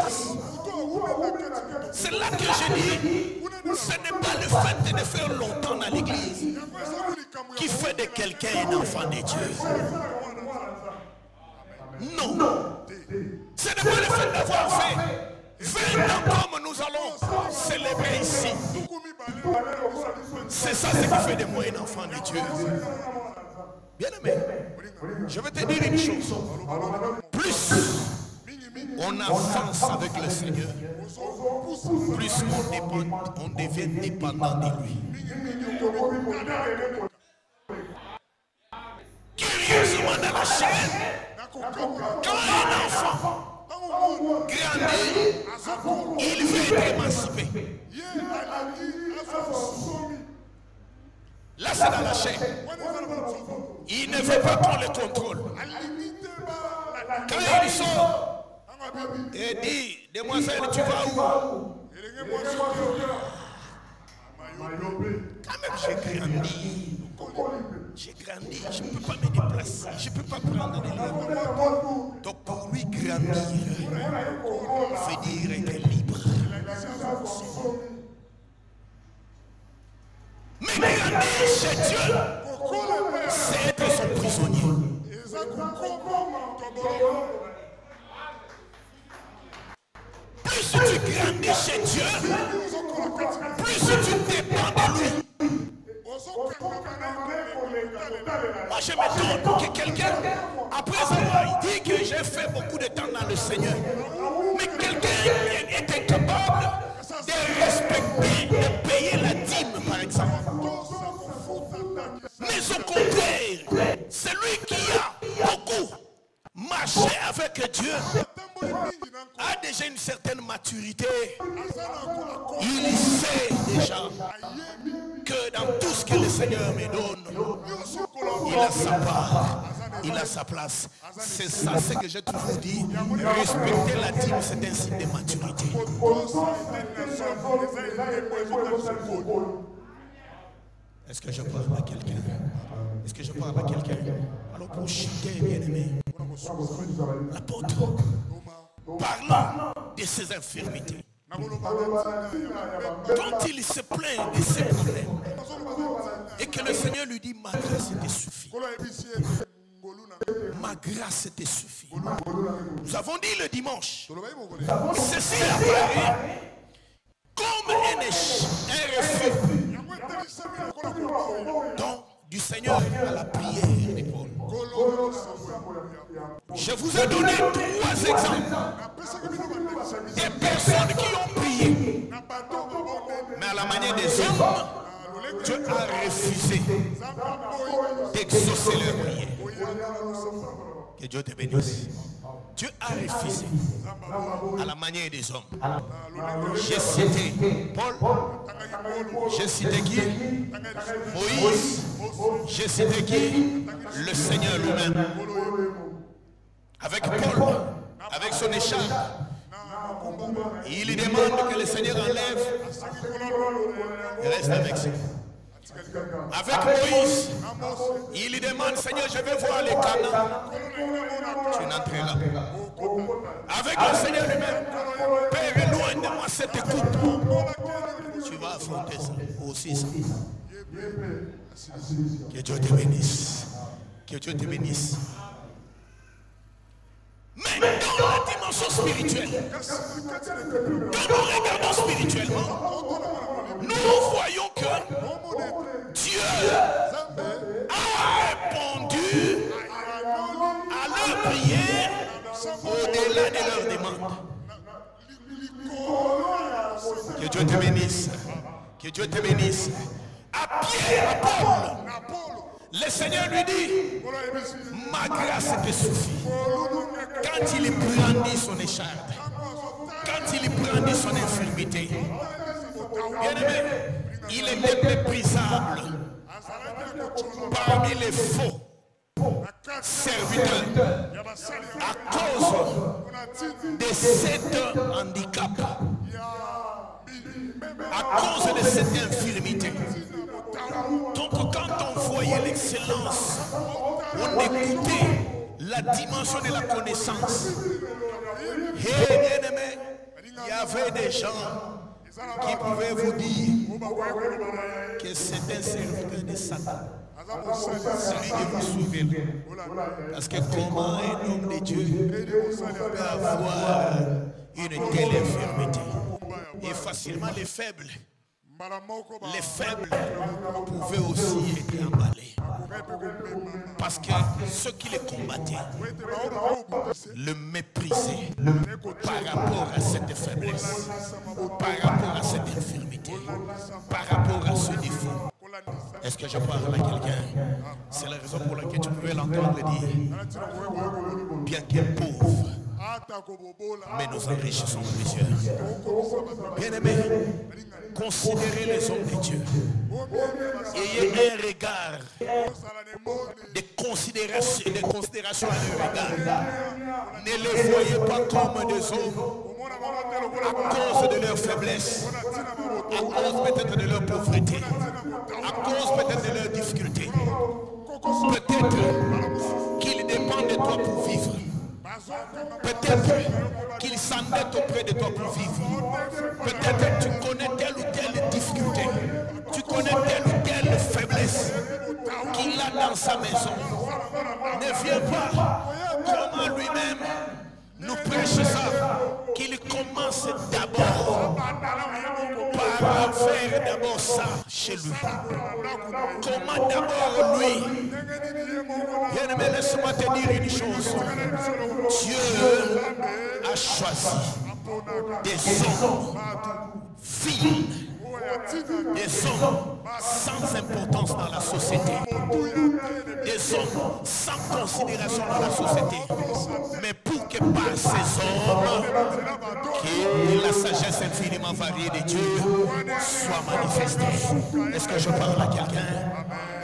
c'est là que je dis, ce n'est pas le fait de faire longtemps dans l'église qui fait de quelqu'un un enfant de Dieu. Non, ce n'est pas le fait d'avoir fait 20 ans comme nous allons célébrer ici. C'est ça ce qui fait de moi un enfant de Dieu. Bien aimé, je vais te dire une chose. Plus on avance avec le Seigneur, plus on devient dépendant de lui. Curieusement dans la chair, quand un enfant grandit, il veut être émancipé. Là c'est dans la chair. Il ne veut pas qu'on le contrôle. Quand il sort et dit, demoiselle, tu vas où? Quand même j'ai grandi. J'ai grandi, je ne peux pas me déplacer, je ne peux pas prendre des livres. Donc pour lui grandir, veut dire être libre. Mais grandir chez Dieu, c'est être son prisonnier. Plus tu grandis chez Dieu, plus tu dépends de lui. Moi je m'étonne que quelqu'un, après avoir dit que j'ai fait beaucoup de temps dans le Seigneur, mais quelqu'un est incapable de respecter, de payer la dîme par exemple. Mais au contraire, celui qui a beaucoup marché avec Dieu a déjà une certaine maturité. Il sait déjà que dans tout ce que le Seigneur me donne, il a sa part, il a sa place. C'est ça ce que j'ai toujours dit. Respecter la dîme, c'est un signe de maturité. Est-ce que je parle à quelqu'un? Est-ce que je parle à quelqu'un? Alors pour chuter, bien aimé, l'apôtre, parlant de ses infirmités, quand il se plaint de ses problèmes, et que le Seigneur lui dit, ma grâce te suffit. Ma grâce te suffit. Nous avons dit le dimanche, ceci apparaît comme un refus. Donc, du Seigneur à la prière des Paul. Je vous ai donné 3 exemples des personnes qui ont prié, mais à la manière des hommes, Dieu a refusé d'exaucer leur prière. Que Dieu te bénisse. Dieu a refusé à la manière des hommes. J'ai cité Paul, j'ai cité qui? Moïse, j'ai cité qui? Le Seigneur lui-même. Avec Paul, avec son écharpe, Il lui demande que le Seigneur enlève et reste avec lui. Avec Moïse, il lui demande, Seigneur, je vais voir les Canaan. Tu n'entreras pas. Avec le Seigneur lui-même, Père, éloigne de moi cette coupe. Tu vas affronter ça aussi. Ça. Que Dieu te bénisse. Que Dieu te bénisse. Mais dans la dimension spirituelle, quand nous regardons spirituellement, nous voyons que Dieu a répondu à leur prière au-delà de leurs demandes. Que Dieu te bénisse. Que Dieu te bénisse. À Pierre, à Paul, le Seigneur lui dit, ma grâce te suffit. Quand il brandit son écharpe, quand il brandit son infirmité, bien-aimé, il est méprisable parmi les faux serviteurs à cause de cet handicap, à cause de cette infirmité. Donc quand on voyait l'excellence, on écoutait la dimension de la connaissance. Et bien aimé, il y avait des gens qui pouvaient vous dire que c'est un serviteur de Satan. Celui que vous sauvez. Parce que comment un homme de Dieu peut avoir une telle infirmité? Et facilement les faibles pouvaient aussi être emballés. Parce que ceux qui les combattaient le méprisaient par rapport à cette faiblesse, par rapport à cette infirmité, par rapport à ce défaut. Est-ce que je parle à quelqu'un? C'est la raison pour laquelle tu pouvais l'entendre dire, bien qu'il pauvre, mais nous enrichissons plusieurs. Bien-aimés, considérez les hommes de Dieu. Ayez un regard de considération à leur regard. Ne les voyez pas comme des hommes à cause de leur faiblesse, à cause peut-être de leur pauvreté, à cause peut-être de leurs difficultés. Peut-être qu'ils dépendent de toi pour vivre. Peut-être qu'ils s'endettent auprès de toi pour vivre. Peut-être tu connais telle ou telle difficulté. Tu connais telle ou telle faiblesse qu'il a dans sa maison. Ne viens pas comment lui-même nous prêche ça. Qu'il commence d'abord par faire d'abord ça chez lui. Comment d'abord lui. Bien-aimé, laisse-moi te dire une chose. Dieu a choisi des hommes fines, des hommes sans importance dans la société, des hommes sans considération dans la société, mais pour que par ces hommes, que la sagesse infiniment variée de Dieu soit manifestée. Est-ce que je parle à quelqu'un?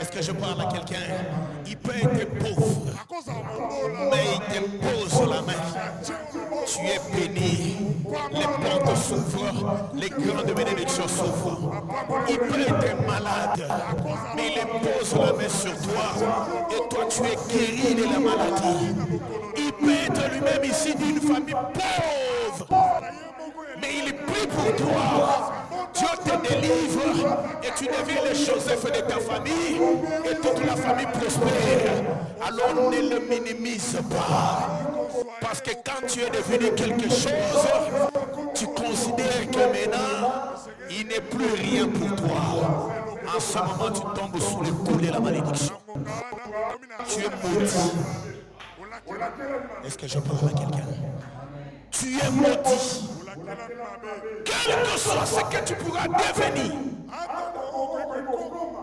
Est-ce que je parle à quelqu'un? Il peut être pauvre, mais il te pose la main. Tu es béni, les portes s'ouvrent, les grandes bénédictions s'ouvrent. Il peut être malade, mais il pose la main sur toi et toi tu es guéri de la maladie. Il peut être lui-même ici d'une famille pauvre, mais il prie pour toi. Dieu te délivre et tu deviens le Joseph de ta famille et toute la famille prospère. Alors ne le minimise pas. Parce que quand tu es devenu quelque chose, tu considères que maintenant, il n'est plus rien pour toi. En ce moment, tu tombes sous le coup de la malédiction. Tu es maudit. Est-ce que je parle à quelqu'un? Tu es maudit. Quel que soit ce que tu pourras devenir,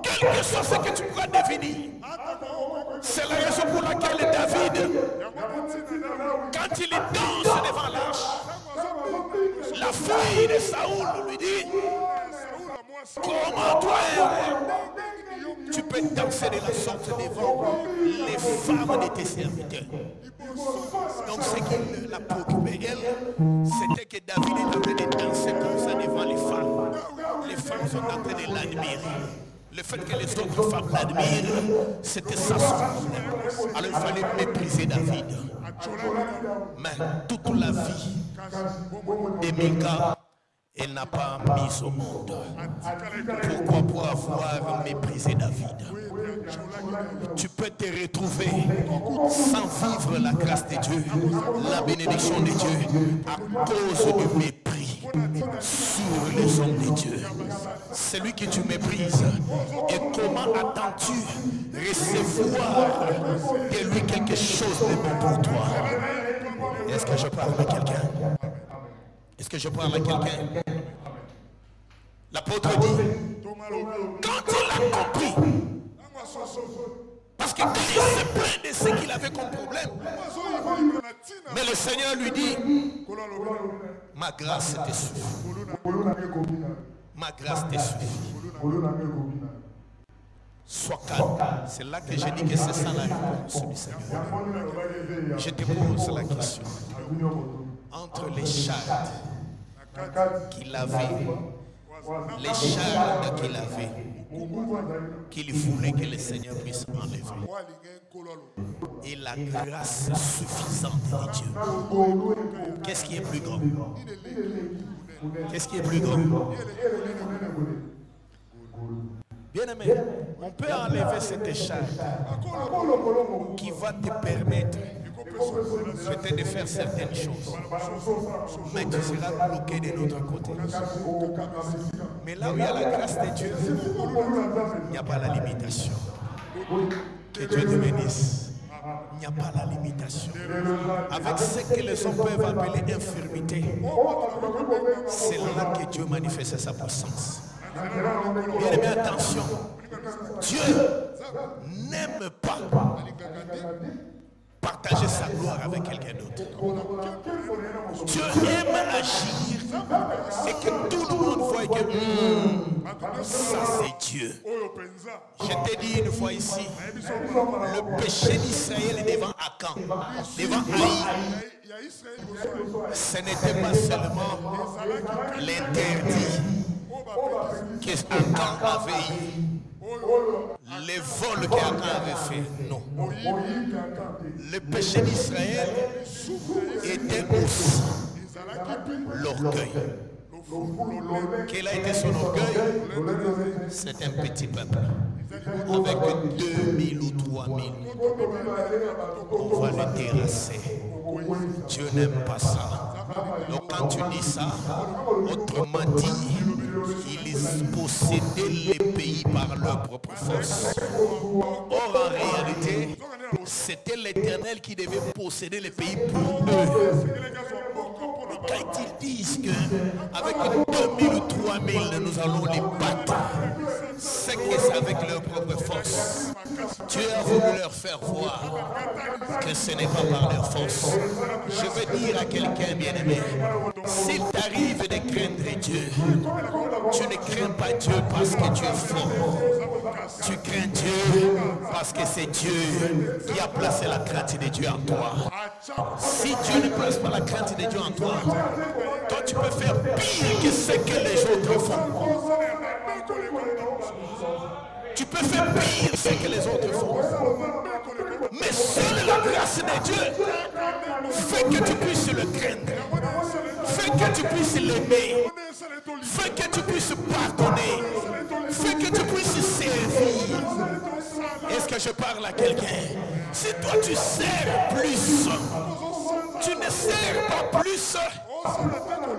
quel que soit ce que tu pourras devenir, c'est la raison pour laquelle David, quand il danse devant l'arche, la fille de Saoul lui dit, comment toi, tu peux danser de la sorte devant les femmes de tes serviteurs? Donc ce qui l'a préoccupé, elle, c'était que David est en train de danser comme ça devant les femmes. Les femmes sont en train de l'admirer. Le fait que les autres femmes l'admirent, c'était ça son problème. Alors il fallait mépriser David. Mais toute la vie de Mika, elle n'a pas mis au monde. Pourquoi? Pour avoir méprisé David. Tu peux te retrouver sans vivre la grâce de Dieu, la bénédiction de Dieu, à cause du mépris sur les hommes de Dieu. Celui que tu méprises, et comment attends-tu recevoir de lui quelque chose de bon pour toi? Est-ce que je parle à quelqu'un? Est-ce que je parle à quelqu'un? L'apôtre dit, quand il a compris, parce que quand il se plaint de ce qu'il avait comme problème, mais le Seigneur lui dit, ma grâce te suffit. Ma grâce te suffit. Sois calme. C'est là que j'ai dit que c'est ça la réponse du Seigneur. Je te pose la question. Entre les chardes qu'il avait, les chardes qu'il avait, qu'il voulait que le Seigneur puisse enlever, et la grâce suffisante de Dieu, qu'est-ce qui est plus grand? Qu'est-ce qui est plus grand? Bien-aimé, on peut enlever cette charge qui va te permettre peut-être de faire certaines choses, mais tu seras bloqué de l'autre côté. Mais là où il y a la grâce de Dieu, il n'y a pas la limitation. Que Dieu te bénisse. Il n'y a pas la limitation. Avec ce que les hommes peuvent appeler infirmité, c'est là que Dieu manifeste sa puissance. Bien aimé, attention. Dieu n'aime pas partager sa gloire avec quelqu'un d'autre. Dieu aime agir et que tout le monde voit que ça c'est Dieu. Je t'ai dit une fois ici, le péché d'Israël est devant Akan, devant Haï. Ce n'était pas seulement l'interdit qu'Akan avait eu, les vols qu'Akan avait fait, non. Le péché d'Israël était aussi l'orgueil. Quel a été son orgueil? C'est un petit peuple avec 2000 ou 3000. On va le terrasser. Dieu n'aime pas ça. Donc quand tu dis ça, autrement dit, ils possédaient les pays par leur propre force. Or en réalité, c'était l'Éternel qui devait posséder les pays pour eux. Quand ils disent qu'avec 2000 ou 3000 nous allons les battre, c'est que c'est avec leur propre force. Dieu a voulu leur faire voir que ce n'est pas par leur force. Je veux dire à quelqu'un bien-aimé, s'il t'arrive de craindre Dieu, tu ne crains pas Dieu parce que tu es fort. Tu crains Dieu parce que c'est Dieu qui a placé la crainte de Dieu en toi. Si Dieu ne place pas la crainte de Dieu en toi, toi tu peux faire pire que ce que les autres font. Tu peux faire pire ce que les autres font. Mais seule la grâce de Dieu fait que tu puisses le craindre. Fait que tu puisses l'aimer. Fait que tu puisses pardonner. Fait que tu puisses servir. Est-ce que je parle à quelqu'un? Si toi tu sers plus, tu ne sers pas plus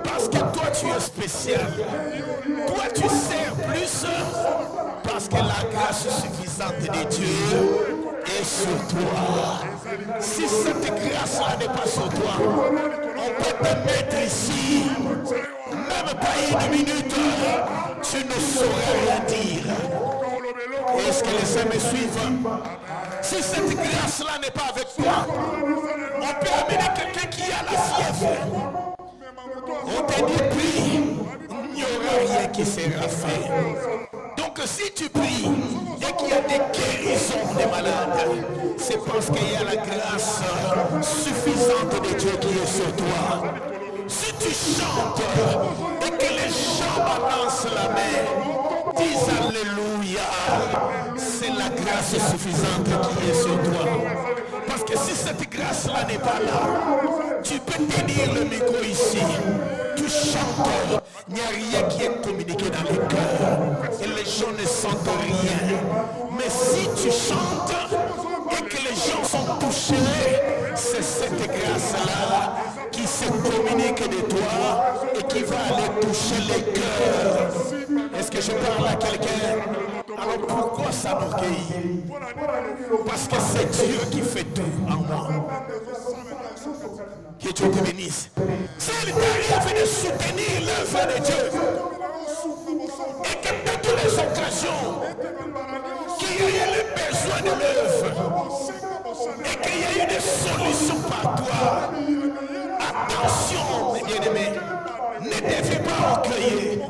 parce que toi tu es spécial. Toi tu sers plus parce que la grâce suffisante de Dieu est sur toi. Si cette grâce-là n'est pas sur toi, on peut te mettre ici, même pas une minute, tu ne saurais rien dire. Est-ce que les saints me suivent? Si cette grâce-là n'est pas avec toi, on peut amener quelqu'un qui a la fièvre. On te dit prie, il n'y aura rien qui sera fait. Donc si tu pries et qu'il y a des guérisons des malades, c'est parce qu'il y a la grâce suffisante de Dieu qui est sur toi. Si tu chantes et que les gens balancent la main, disent Alléluia. C'est la grâce suffisante qui est sur toi. Parce que si cette grâce-là n'est pas là, tu peux tenir le micro ici. Tu chantes, il n'y a rien qui est communiqué dans les cœurs. Et les gens ne sentent rien. Mais si tu chantes et que les gens sont touchés, c'est cette grâce-là qui se communique de toi et qui va aller toucher les cœurs. Est-ce que je parle à quelqu'un? Alors pourquoi ça m'orgueille? Parce que c'est Dieu qui fait tout en moi. Que Dieu te bénisse. S'il t'arrive de soutenir l'œuvre de Dieu et que dans toutes les occasions qu'il y ait le besoin de l'œuvre et qu'il y ait une solution par toi, attention mes bien-aimés, ne deviens pas orgueilleux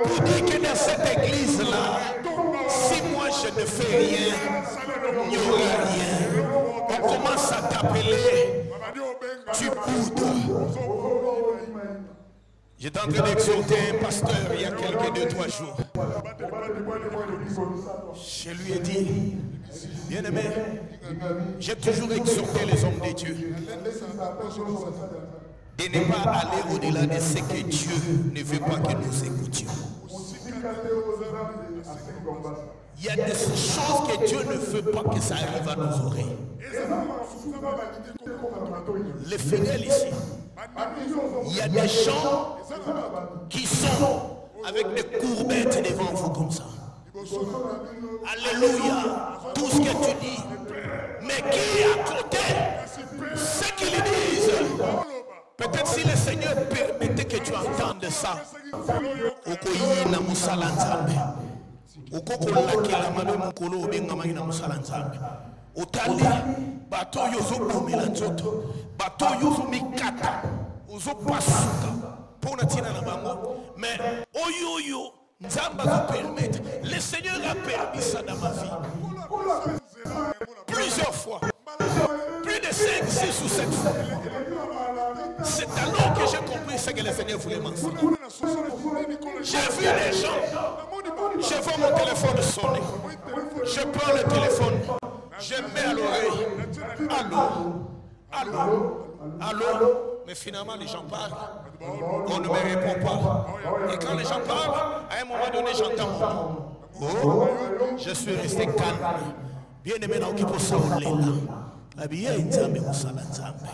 pour dire que dans cette église-là, si moi je ne fais rien, il n'y aura rien. On commence à t'appeler, tu boudes. J'étais en train d'exhorter un pasteur il y a quelques 2-3 jours. Je lui ai dit, bien-aimé, j'ai toujours exhorté les hommes de Dieu de ne pas aller au-delà de ce que Dieu ne veut pas que nous écoutions. Il y a des choses que Dieu ne veut pas que ça arrive à nos oreilles. Les fidèles ici, il y a des gens qui sont avec des courbettes devant vous comme ça. Alléluia, tout ce que tu dis. Mais qui est à côté, ce qu'ils disent, peut-être si le Seigneur permettait que tu entendes ça. Otali bato yozo komela nzoto bato yozo mikata ozo pasuka pona tina na bango mais oyo nzamba va permettre. Le Seigneur a permis ça dans ma vie plusieurs fois, plus de 5, 6 ou 7 fois. C'est alors que j'ai compris ce que le Seigneur voulait m'enseigner. J'ai vu les gens, je vois mon téléphone sonner, je prends le téléphone, je mets à l'oreille, allô, mais finalement les gens parlent, on ne me répond pas. Et quand les gens parlent, à un moment donné j'entends mon nom. Oh, je suis resté calme. Bien aimé na okipo saolela. Abiye nzambe musala nzambe.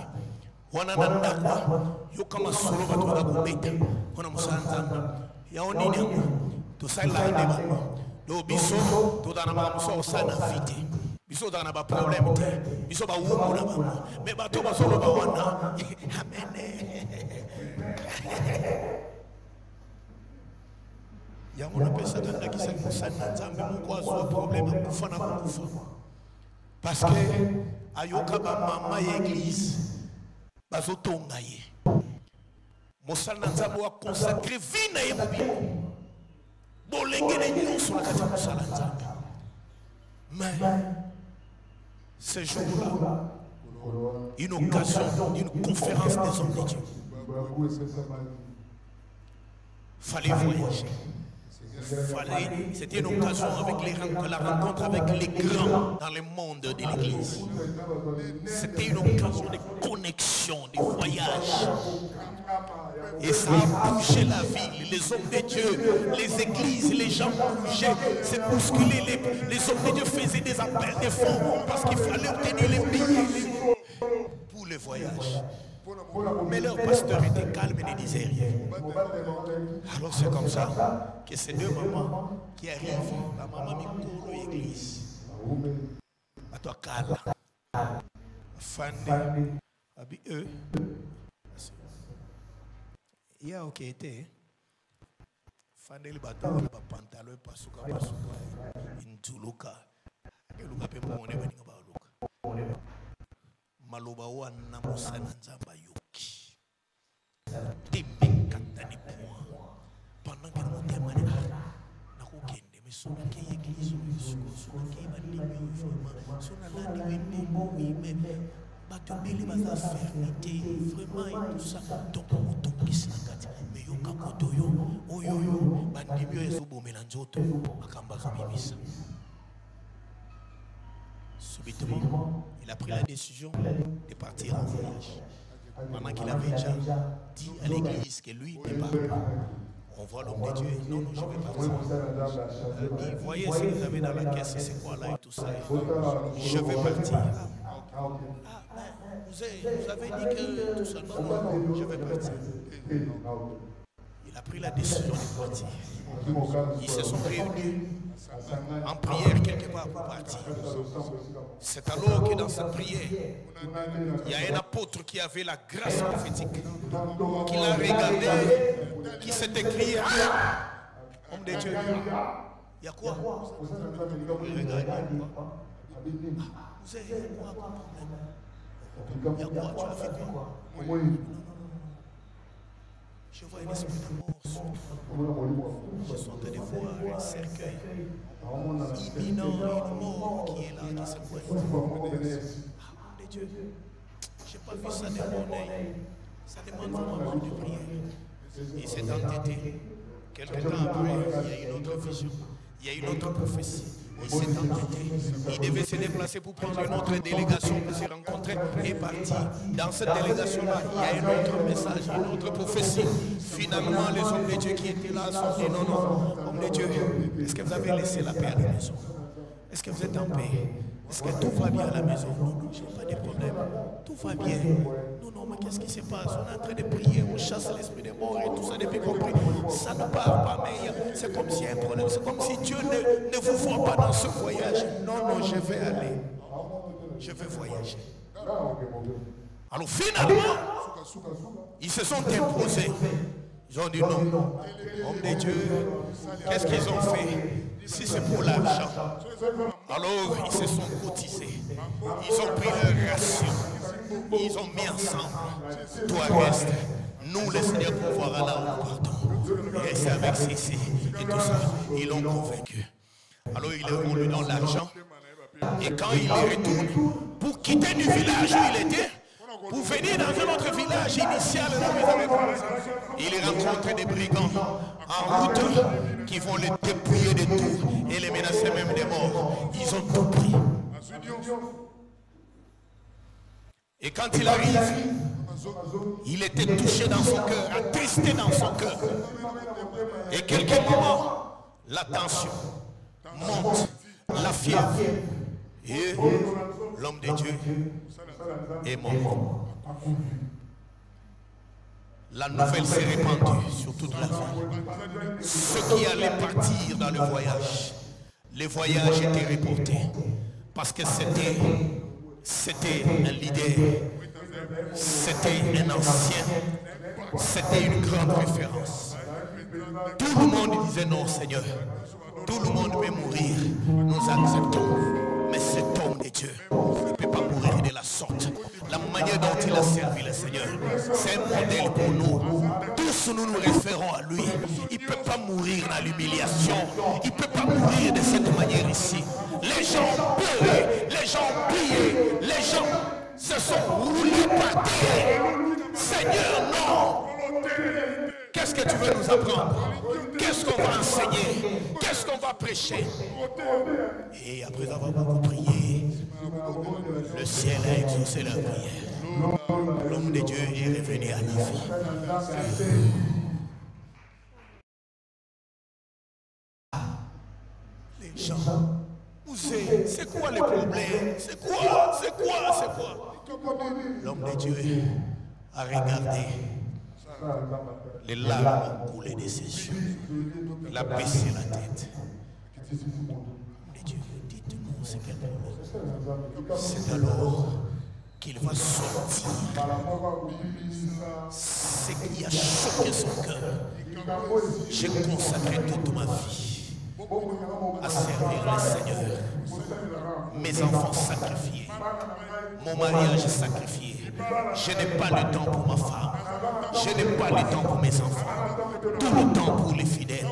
Wanananda kwa yo kama solo batu bakubeta. Ona musala nzambe. Ya onini yango. To sala inde ba. Do biso to dana ma muso sana vite. Biso dana ba problème te. Biso ba wumu na ba. Me bato ba solo ba wana. Amen. Yamona pesa tanda kisa musana nzambe mukwa zo problème akufa na kufa. Parce que ayoka ba mama l'église bazotonga ye. Mosala nzambe wa consacrer vie na ye mobile. Bolenge na nyonso na kati mosala nzambe. Mais ce jour-là, une occasion, une conférence des hommes de Dieu. Fallait voyager. C'était une occasion avec la rencontre avec les grands dans le monde de l'église. C'était une occasion de connexion, de voyage. Et ça a bougé la ville, les hommes de Dieu, les églises, les gens bougeaient, c'est bousculé. Les hommes de Dieu faisaient des appels de fonds parce qu'il fallait obtenir les billets pour le voyage. Mais leur pasteur était calme et ne disait rien. Alors c'est comme ça que ces deux mamans qui arrivent, la maman Mikolo l'église, à toi Kala, Fandi, Abi eux, il y a ok été, Fandi le bateau, le pantalon, pasuka, Inzuluka, et le gars peut monter, maloba wana musana nzamba yoki temekatani point pendant que nous témoignons na kokende mesona ke église soka ke bandimi vraiment sona landi wende oui mais batobeli baza fermité vraiment et tout ça donc otongisa kati mais yo kakoto yo oyo bandimi ezobomela nzoto makamba zobimisa. Subitement il a pris la décision de partir en voyage pendant qu'il avait déjà dit à l'église que lui n'est pas. On voit l'homme de Dieu. Non, je vais partir. Il voyez ce que vous avez dans la caisse, c'est quoi là et tout ça. Je vais partir. Vous avez dit que tout ça. Non, je vais partir. Il a pris la décision de partir. Ils se sont réunis en prière quelque part pour partir. C'est alors que dans cette prière, il y a un apôtre qui avait la grâce prophétique, qui l'a regardé, qui s'est écrit, homme de Dieu, il y a quoi? Il y a quoi? Tu as fait quoi? Je vois un esprit de mort sur toi. Je suis en train de voir un cercueil imminent, une mort qui est là, qui se voit. Ah, mon Dieu, je n'ai pas vu ça de mon œil. Ça demande vraiment de prière. Il s'est entêté. Quelque temps après, il y a une autre vision. Il y a une autre prophétie. Il s'est entêté. Il devait se déplacer pour prendre une autre délégation pour se rencontrer et partir. Dans cette délégation-là, il y a un autre message, une autre prophétie. Finalement, les hommes de Dieu qui étaient là sont dit non, hommes de Dieu, est-ce que vous avez laissé la paix à la maison? Est-ce que vous êtes en paix? Est-ce que tout va bien à la maison? Non, je n'ai pas de problème. Tout va bien. Non, mais qu'est-ce qui se passe? On est en train de prier, on chasse l'esprit des morts et tout ça depuis qu'on prie. Ça ne part pas, mais c'est comme s'il y a un problème. C'est comme si Dieu ne vous voit pas dans ce voyage. Non, je vais aller. Je vais voyager. Alors finalement, ils se sont imposés. Ils ont dit non. Homme de Dieu, qu'est-ce qu'ils ont fait? Si c'est pour l'argent, alors ils se sont cotisés. Ils ont pris leur ration. Ils ont mis ensemble. Toi reste. Nous, les seigneurs, pour voir là où pardon. Et c'est avec ceci et tout ça. Ils l'ont convaincu. Alors il est revenu dans l'argent. Et quand il retourne, pour quitter du village où il était, pour venir dans un autre village initial, il rencontre des brigands en route qui vont les dépouiller de tout et les menacer même des morts. Ils ont tout pris. Et quand il arrive, il était touché dans son cœur, attristé dans son cœur. Et quelques moments, la tension monte, la fièvre. Et l'homme de Dieu est mort. La nouvelle s'est répandue sur toute la ville. Ceux qui allaient partir dans le voyage, les voyages étaient reportés. Parce que c'était un leader, c'était un ancien, c'était une grande référence. Tout le monde disait non, Seigneur. Tout le monde veut mourir. Nous acceptons. Mais cet homme de Dieu ne peut pas mourir de la sorte. La manière dont il a servi le Seigneur, c'est un modèle pour nous. Tous nous nous référons à lui. Il ne peut pas mourir dans l'humiliation. Il ne peut pas mourir de cette manière ici. Les gens pleuraient, les gens priaient, les gens se sont roulés par terre. Seigneur, non. Qu'est-ce que tu veux nous apprendre? Qu'est-ce qu'on va enseigner? Qu'est-ce qu'on va prêcher? Et après avoir beaucoup prié, le ciel a exaucé la prière. L'homme de Dieu est revenu à la vie. Les gens, c'est quoi les problèmes? C'est quoi? L'homme de Dieu a regardé. Les larmes ont coulé de ses yeux. Il a baissé la tête. Et Dieu, dites-nous, c'est quel problème? C'est alors qu'il va sortir ce qui a choqué son cœur. J'ai consacré toute ma vie à servir le Seigneur. Mes enfants sacrifiés, mon mariage sacrifié. Je n'ai pas le temps pour ma femme. Je n'ai pas le temps pour mes enfants. Tout le temps pour les fidèles.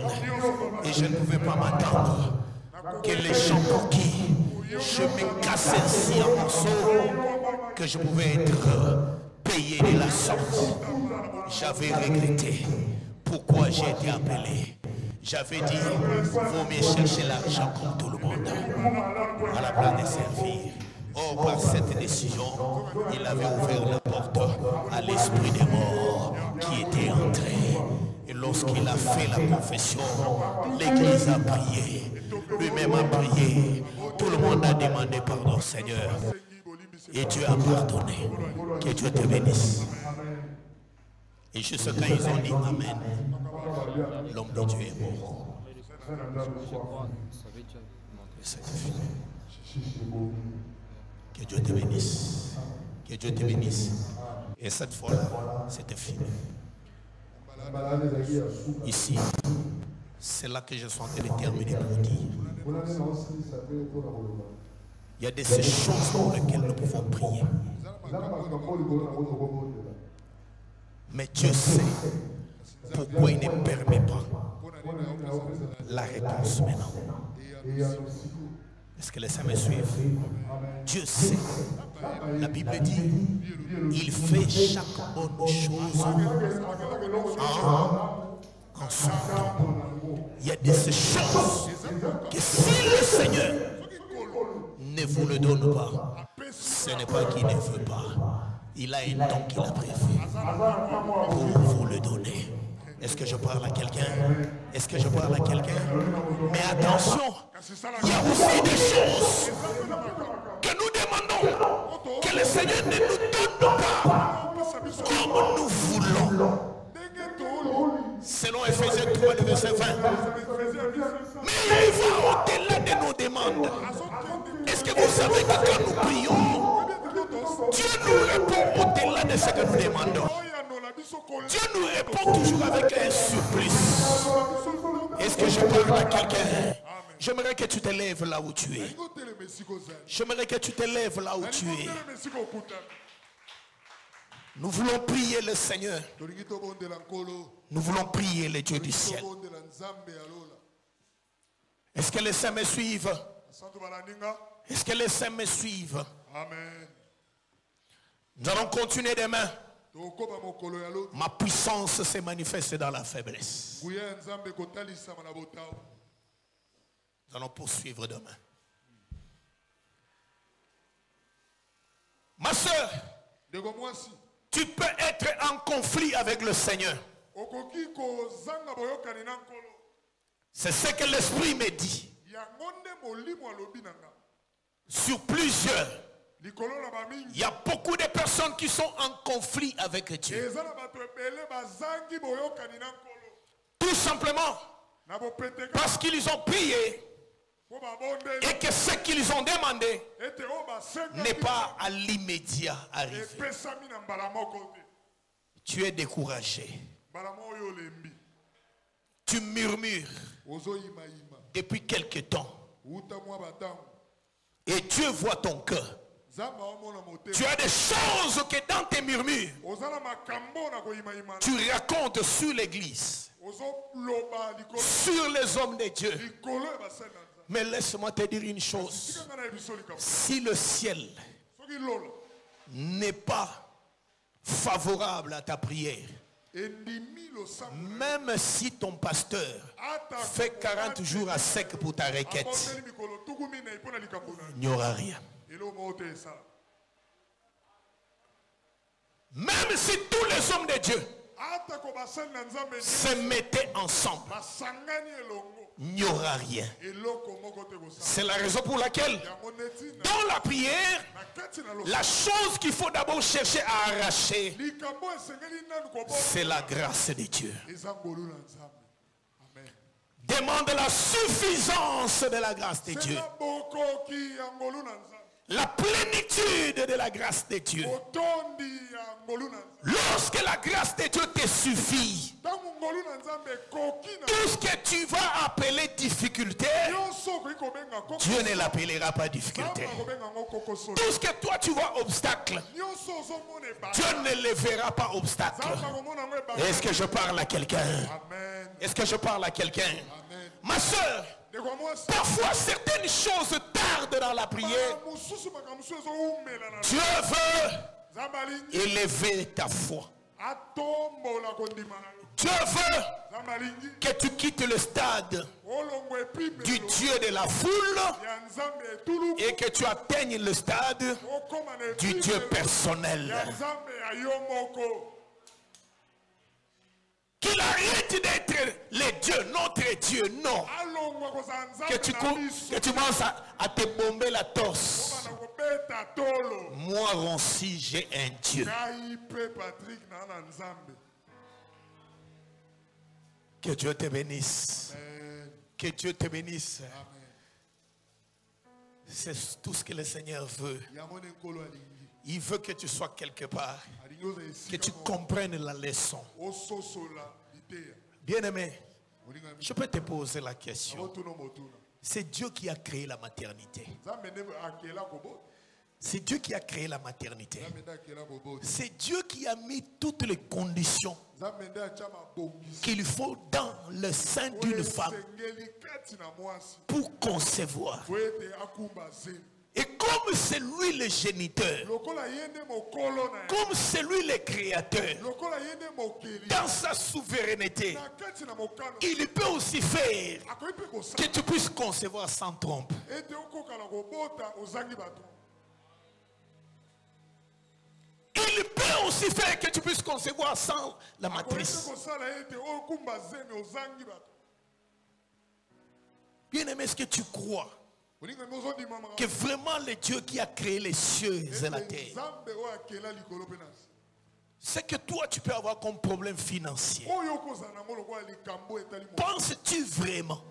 Et je ne pouvais pas m'attendre que les gens pour qui je me casse ainsi en morceaux que je pouvais être payé de la sorte, j'avais regretté pourquoi j'ai été appelé. J'avais dit, vaut mieux chercher l'argent comme tout le monde, à la place de servir. Or, par cette décision, il avait ouvert la porte à l'esprit des morts qui était entré. Et lorsqu'il a fait la confession, l'église a prié, lui-même a prié. Tout le monde a demandé pardon, Seigneur. Et Dieu a pardonné. Que Dieu te bénisse. Et juste quand ils ont dit Amen, l'homme de Dieu est mort. C'est fini. Que Dieu te bénisse. Que Dieu te bénisse. Et cette fois-là, c'était fini. Ici, c'est là que je suis en train de terminer pour dire. Il y a des choses pour lesquelles nous pouvons prier. Mais Dieu sait pourquoi il ne permet pas la réponse maintenant. Est-ce que les saints me suivent? Dieu sait. La Bible dit, il fait chaque bonne chose en son temps. Il y a des choses que si le Seigneur ne vous le donne pas, ce n'est pas qu'il ne veut pas. Il a un don qu'il a prévu pour vous le donner. Est-ce que je parle à quelqu'un? Est-ce que je parle à quelqu'un? Mais attention, il y a aussi des choses que nous demandons que le Seigneur ne nous donne pas comme nous voulons. Selon Ephésiens 3, le verset 20. Mais il va au-delà de nos demandes. Est-ce que vous savez que quand nous prions, Dieu nous répond au-delà de ce que nous demandons? Dieu nous répond toujours avec un surplus. Est-ce que je parle à quelqu'un? J'aimerais que tu te lèves là où tu es. J'aimerais que tu te lèves là où tu es. Nous voulons prier le Seigneur. Nous voulons prier le Dieu du ciel. Est-ce que les saints me suivent? Est-ce que les saints me suivent? Amen. Nous allons continuer demain. Ma puissance se manifeste dans la faiblesse. Nous allons poursuivre demain. Ma soeur, tu peux être en conflit avec le Seigneur. C'est ce que l'Esprit me dit. Sur plusieurs. Il y a beaucoup de personnes qui sont en conflit avec Dieu. Tout simplement parce qu'ils ont prié et que ce qu'ils ont demandé n'est pas à l'immédiat arrivé. Tu es découragé. Tu murmures depuis quelque temps. Et Dieu voit ton cœur. Tu as des choses que dans tes murmures, tu racontes sur l'église, sur les hommes de Dieu. Mais laisse-moi te dire une chose. Si le ciel n'est pas favorable à ta prière, même si ton pasteur fait 40 jours à sec pour ta requête, il n'y aura rien. Même si tous les hommes de Dieu se mettaient ensemble, il n'y aura rien. C'est la raison pour laquelle, dans la prière, la chose qu'il faut d'abord chercher à arracher, c'est la grâce de Dieu. Demande la suffisance de la grâce de Dieu. La plénitude de la grâce de Dieu. Lorsque la grâce de Dieu te suffit, tout ce que tu vas appeler difficulté, Dieu ne l'appellera pas difficulté. Tout ce que toi tu vois obstacle, Dieu ne le verra pas obstacle. Est-ce que je parle à quelqu'un? Est-ce que je parle à quelqu'un? Ma soeur, Parfois, certaines choses tardent dans la prière. Dieu veut élever ta foi. Dieu veut que tu quittes le stade du Dieu de la foule et que tu atteignes le stade du Dieu personnel. Qu'il arrête d'être le Dieu, notre Dieu, non. Que tu commences à te bomber la torse. Moi aussi, j'ai un Dieu. Que Dieu te bénisse. Que Dieu te bénisse. C'est tout ce que le Seigneur veut. Il veut que tu sois quelque part. Que tu comprennes la leçon. Bien-aimé, je peux te poser la question. C'est Dieu qui a créé la maternité. C'est Dieu qui a créé la maternité. C'est Dieu qui a mis toutes les conditions qu'il faut dans le sein d'une femme pour concevoir. Et comme c'est lui le géniteur, comme c'est lui le créateur, dans sa souveraineté, il peut aussi faire que tu puisses concevoir sans trompe. Il peut aussi faire que tu puisses concevoir sans la matrice. Bien-aimé, est-ce que tu crois que vraiment le Dieu qui a créé les cieux et la terre, c'est que toi tu peux avoir comme problème financier? Penses-tu vraiment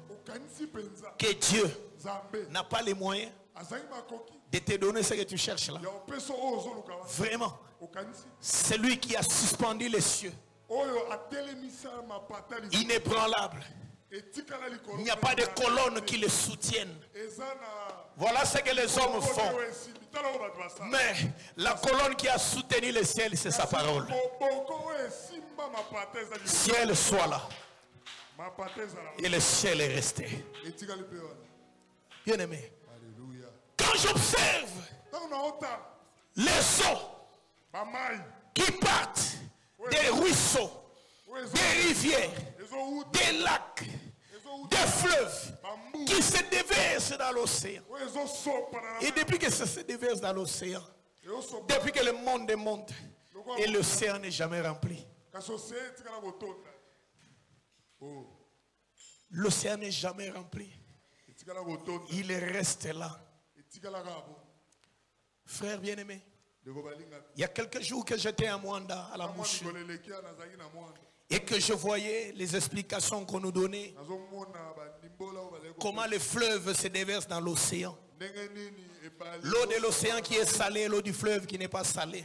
que Dieu n'a pas les moyens de te donner ce que tu cherches là? Vraiment, c'est lui qui a suspendu les cieux, inébranlable. Il n'y a pas de colonne qui le soutienne. Voilà ce que les hommes font. Mais la colonne qui a soutenu le ciel, c'est sa parole. Ciel soit là. Et le ciel est resté. Bien aimé, quand j'observe les eaux qui partent des ruisseaux, des rivières, des lacs, des fleuves qui se déversent dans l'océan. Et depuis que ça se déverse dans l'océan, depuis que le monde est monte, et l'océan n'est jamais rempli. L'océan n'est jamais rempli. Il reste là. Frère bien-aimé, il y a quelques jours que j'étais à Mwanda, à la Mouche, et que je voyais les explications qu'on nous donnait, comment les fleuves se déversent dans l'océan. L'eau de l'océan qui est salée, l'eau du fleuve qui n'est pas salée.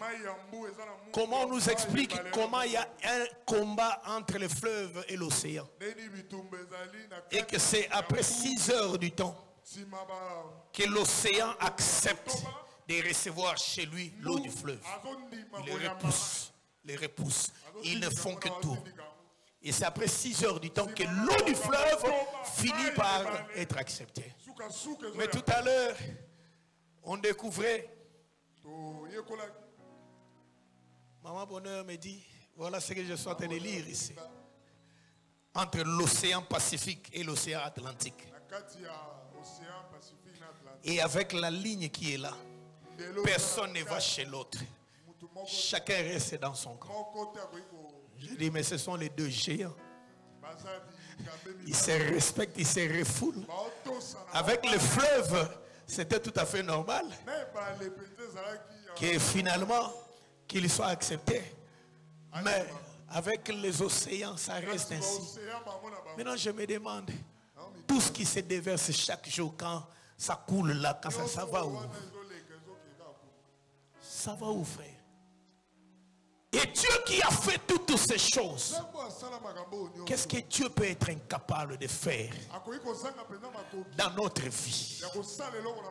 Comment on nous explique comment il y a un combat entre le fleuve et l'océan. Et que c'est après 6 heures du temps que l'océan accepte de recevoir chez lui l'eau du fleuve. Il les repousse. Ils ne font que tout. Et c'est après 6 heures du temps que l'eau du fleuve finit par être acceptée. Mais tout à l'heure, on découvrait, Maman Bonheur me dit, voilà ce que je suis en train de lire ici. Entre l'océan Pacifique et l'océan Atlantique. Et avec la ligne qui est là, personne ne va chez l'autre. Chacun reste dans son camp. Je dis, mais ce sont les deux géants. Ils se respectent, ils se refoulent. Avec le fleuve, c'était tout à fait normal que finalement, qu'ils soient acceptés. Mais avec les océans, ça reste ainsi. Maintenant, je me demande, tout ce qui se déverse chaque jour, quand ça coule là, quand ça va où? Ça va où, frère? Et Dieu qui a fait toutes ces choses, qu'est-ce que Dieu peut être incapable de faire dans notre vie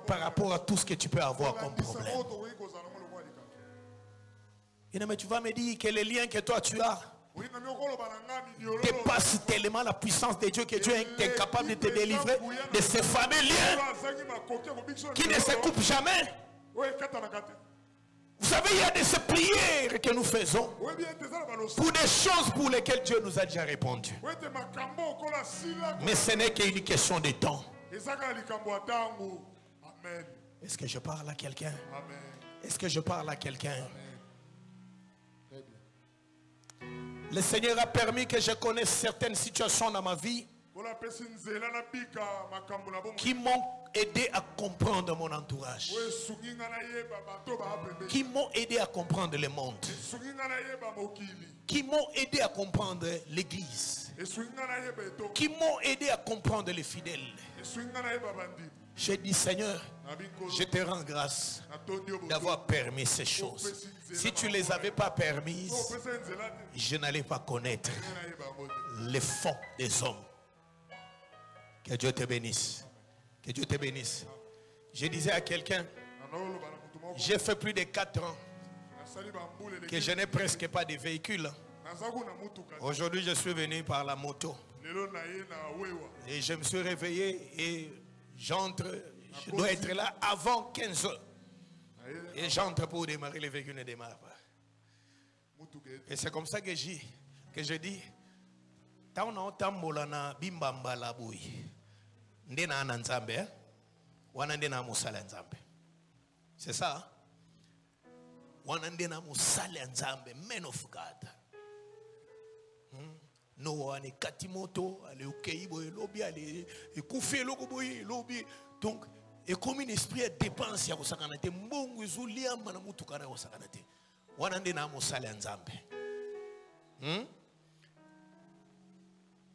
par rapport à tout ce que tu peux avoir comme problème? Mais tu vas me dire que les liens que toi tu as dépasse tellement la puissance de Dieu que Dieu est incapable de te délivrer de ces fameux liens qui ne se coupent jamais. Vous savez, il y a de ces prières que nous faisons pour des choses pour lesquelles Dieu nous a déjà répondu. Mais ce n'est qu'une question de temps. Est-ce que je parle à quelqu'un? Est-ce que je parle à quelqu'un? Le Seigneur a permis que je connaisse certaines situations dans ma vie qui m'ont aidé à comprendre mon entourage, qui m'ont aidé à comprendre le monde, qui m'ont aidé à comprendre l'église, qui m'ont aidé à comprendre les fidèles. J'ai dit, Seigneur, je te rends grâce d'avoir permis ces choses. Si tu ne les avais pas permises, je n'allais pas connaître les fonds des hommes. Que Dieu te bénisse. Que Dieu te bénisse. Je disais à quelqu'un, j'ai fait plus de 4 ans que je n'ai presque pas de véhicule. Aujourd'hui, je suis venu par la moto. Et je me suis réveillé et j'entre, je dois être là avant 15 heures. Et j'entre pour démarrer, le véhicule ne démarre pas. Et c'est comme ça que je dis, c'est ça. Men of God. No ane katimoto ale okeibo elobi ale ekufi lokoboyi elobi donc et comme un esprit de dépense ya kosakana te mbongo ezuliamba na mutu kana kosakana te wana nde na mosala nzambe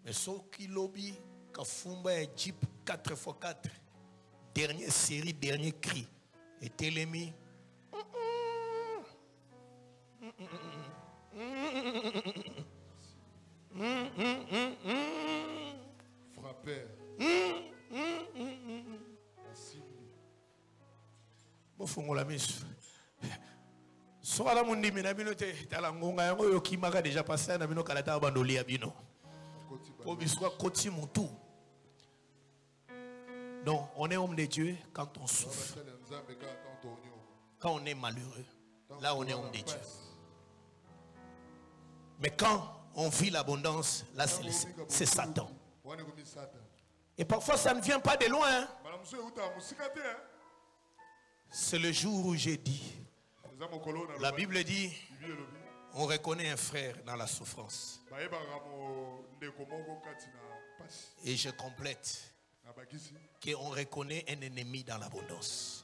mais soki lobi kafumba ya Jeep 4x4 dernière série dernier cri et telemi Frappeur. Bofungola miso. Soala mundi mina bino te talangonga yango yokimaka déjà passé na bino kalata bandoli ya bino. Po biswa koti mutu. Donc on est homme de Dieu quand on souffre. Quand on est malheureux, là on est homme de Dieu. Mais quand on vit l'abondance, là c'est Satan. Et parfois ça ne vient pas de loin. Hein? C'est le jour où j'ai dit, la Bible dit, on reconnaît un frère dans la souffrance. Et je complète qu'on reconnaît un ennemi dans l'abondance.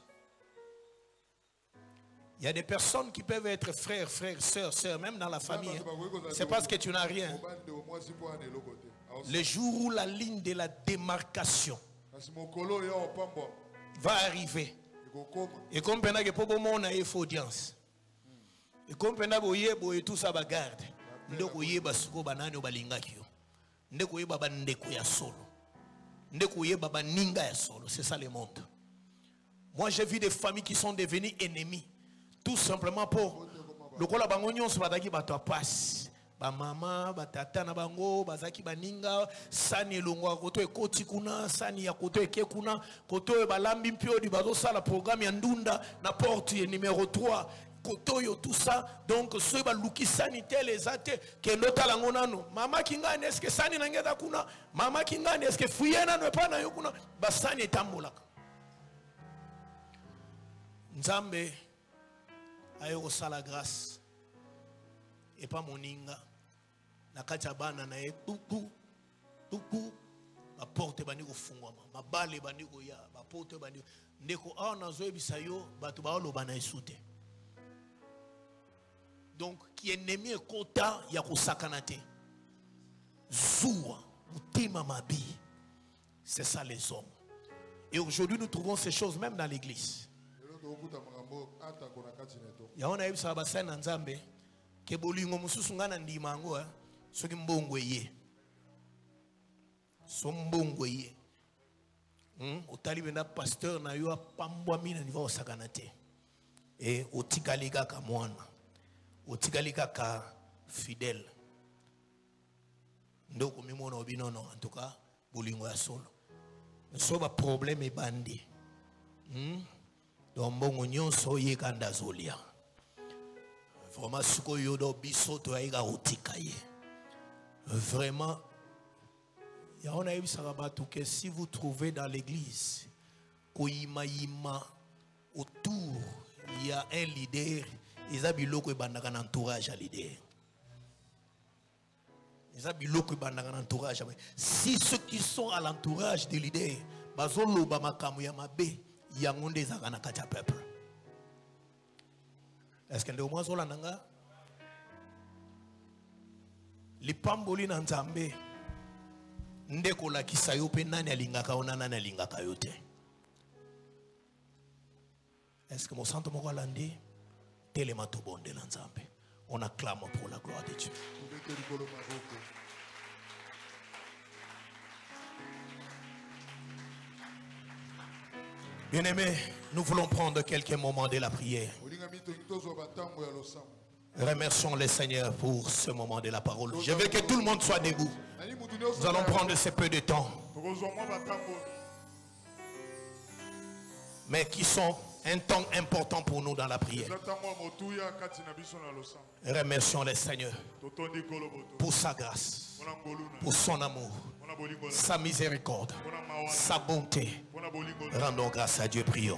Il y a des personnes qui peuvent être frères, sœurs, même dans la famille. C'est parce que tu n'as rien. Le jour où la ligne de la démarcation va arriver, et comme pendant que Popo Mon a eu audience, et comme pendant que tout ça va garder, ndeko yeba suko banani obalingakio, ndeko yeba bandeko ya solo, ndeko yeba baninga ya solo. C'est ça le monde. Moi j'ai vu des familles qui sont devenues ennemies. Tout simplement pour le kola bangonyo se badaki bato passe ba mama ba tata na bango bazaki baninga sani longwa koto ekoti kuna sani ya koto eke kuna koto balambi mpio di bazo sala programme ya ndunda na porte numéro 3 koto yo tout ça donc ceux ba luki sanitaire les ate ke ndota lango nano mama kingane est-ce que sani nangeza kuna mama kingane est-ce que fuyena no pa na yo kuna ba sani etambolaka nzambe ayo sala grâce et pas moninga na kacha bana na tuku ba porte bani ko fungwa ma bale bani ko ya ba porte bani ndeko a na zo ebisa yo batu ba lo bana esute donc qui ennemi kota ya ko sakanate zuwa mutima mabi. C'est ça les hommes. Et aujourd'hui nous trouvons ces choses même dans l'église. Yaona hivi sababu sana nzambe ke bolingo mususu ngana ndima ngo soki mbongwe ye so mbongwe ye otali benda pasteur na yo apambwa mina niva osakana te e otikalika ka mwana otikalika ka fidèle ndoko mimona obino non en tout cas bolingo ya solo so ba problème ebandi donc bongo nyonso yekanda zolia vraiment siko yodo biso to aika otika ye vraiment ya on a eu ça bato que si vous trouvez dans l'église koyima autour il y a un leader ils a biloko ebandaka na entourage à leader. Si ceux qui sont à l'entourage des leaders, est-ce que moins Zolananga? Les pamboli nanzambe ndeko la kisayope nani alingaka ona nani alingaka yote. Est-ce que mon santo mokalandi telemato bonde nanzambe? On acclame pour la gloire de Dieu. Bien-aimés, nous voulons prendre quelques moments de la prière. Remercions le Seigneur pour ce moment de la parole. Je veux que tout le monde soit debout. Nous allons prendre ce peu de temps. Mais qui sont un temps important pour nous dans la prière. Remercions le Seigneur pour sa grâce, pour son amour, sa miséricorde, sa bonté. Rendons grâce à Dieu, prions.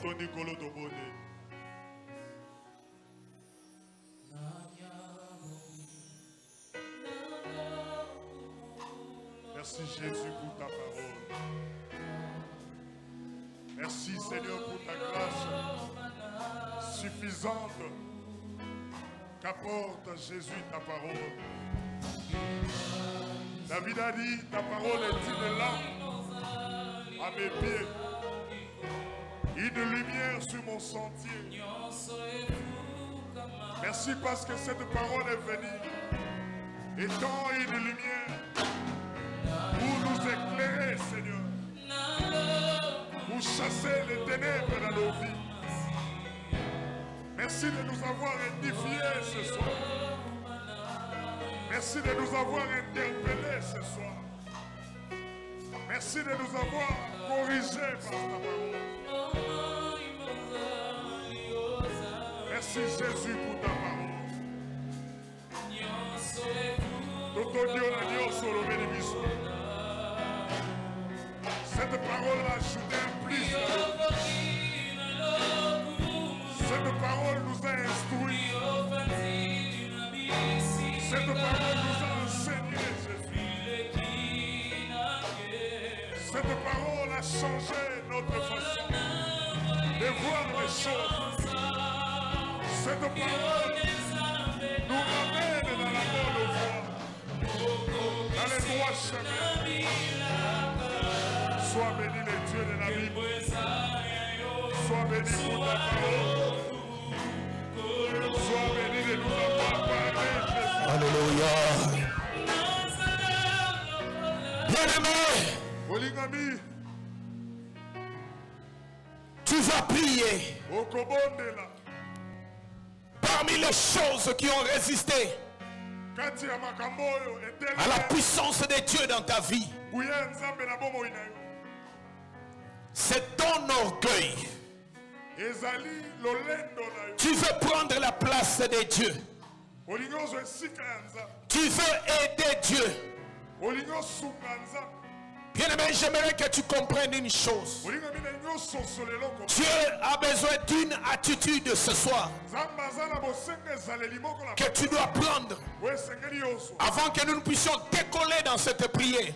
Merci Jésus pour ta parole. Merci Seigneur pour ta grâce suffisante qu'apporte Jésus ta parole. David a dit, ta parole est une lampe à mes pieds, une lumière sur mon sentier. Merci parce que cette parole est venue étant une lumière pour nous éclairer, Seigneur, pour chasser les ténèbres dans nos vies. Merci de nous avoir édifiés ce soir. Merci de nous avoir interpellés ce soir. Merci de nous avoir corrigés par ta parole. Merci Jésus pour ta parole. Cette parole a ajouté un plus. Cette parole nous a instruits. Cette parole nous a enseigné, Jésus. Cette parole a changé notre façon de voir les choses. Cette parole nous ramène dans la bonne voie, dans les droits chemins. Sois béni le Dieu de la Bible. Sois béni pour ta parole. Sois béni de nous avoir parlé, Jésus. Alléluia. Bien-aimé, tu vas prier. Parmi les choses qui ont résisté à la puissance de Dieu dans ta vie, c'est ton orgueil. Tu veux prendre la place de Dieu. Tu veux aider Dieu. Bien-aimé, j'aimerais que tu comprennes une chose. Dieu a besoin d'une attitude ce soir que tu dois prendre avant que nous puissions décoller dans cette prière.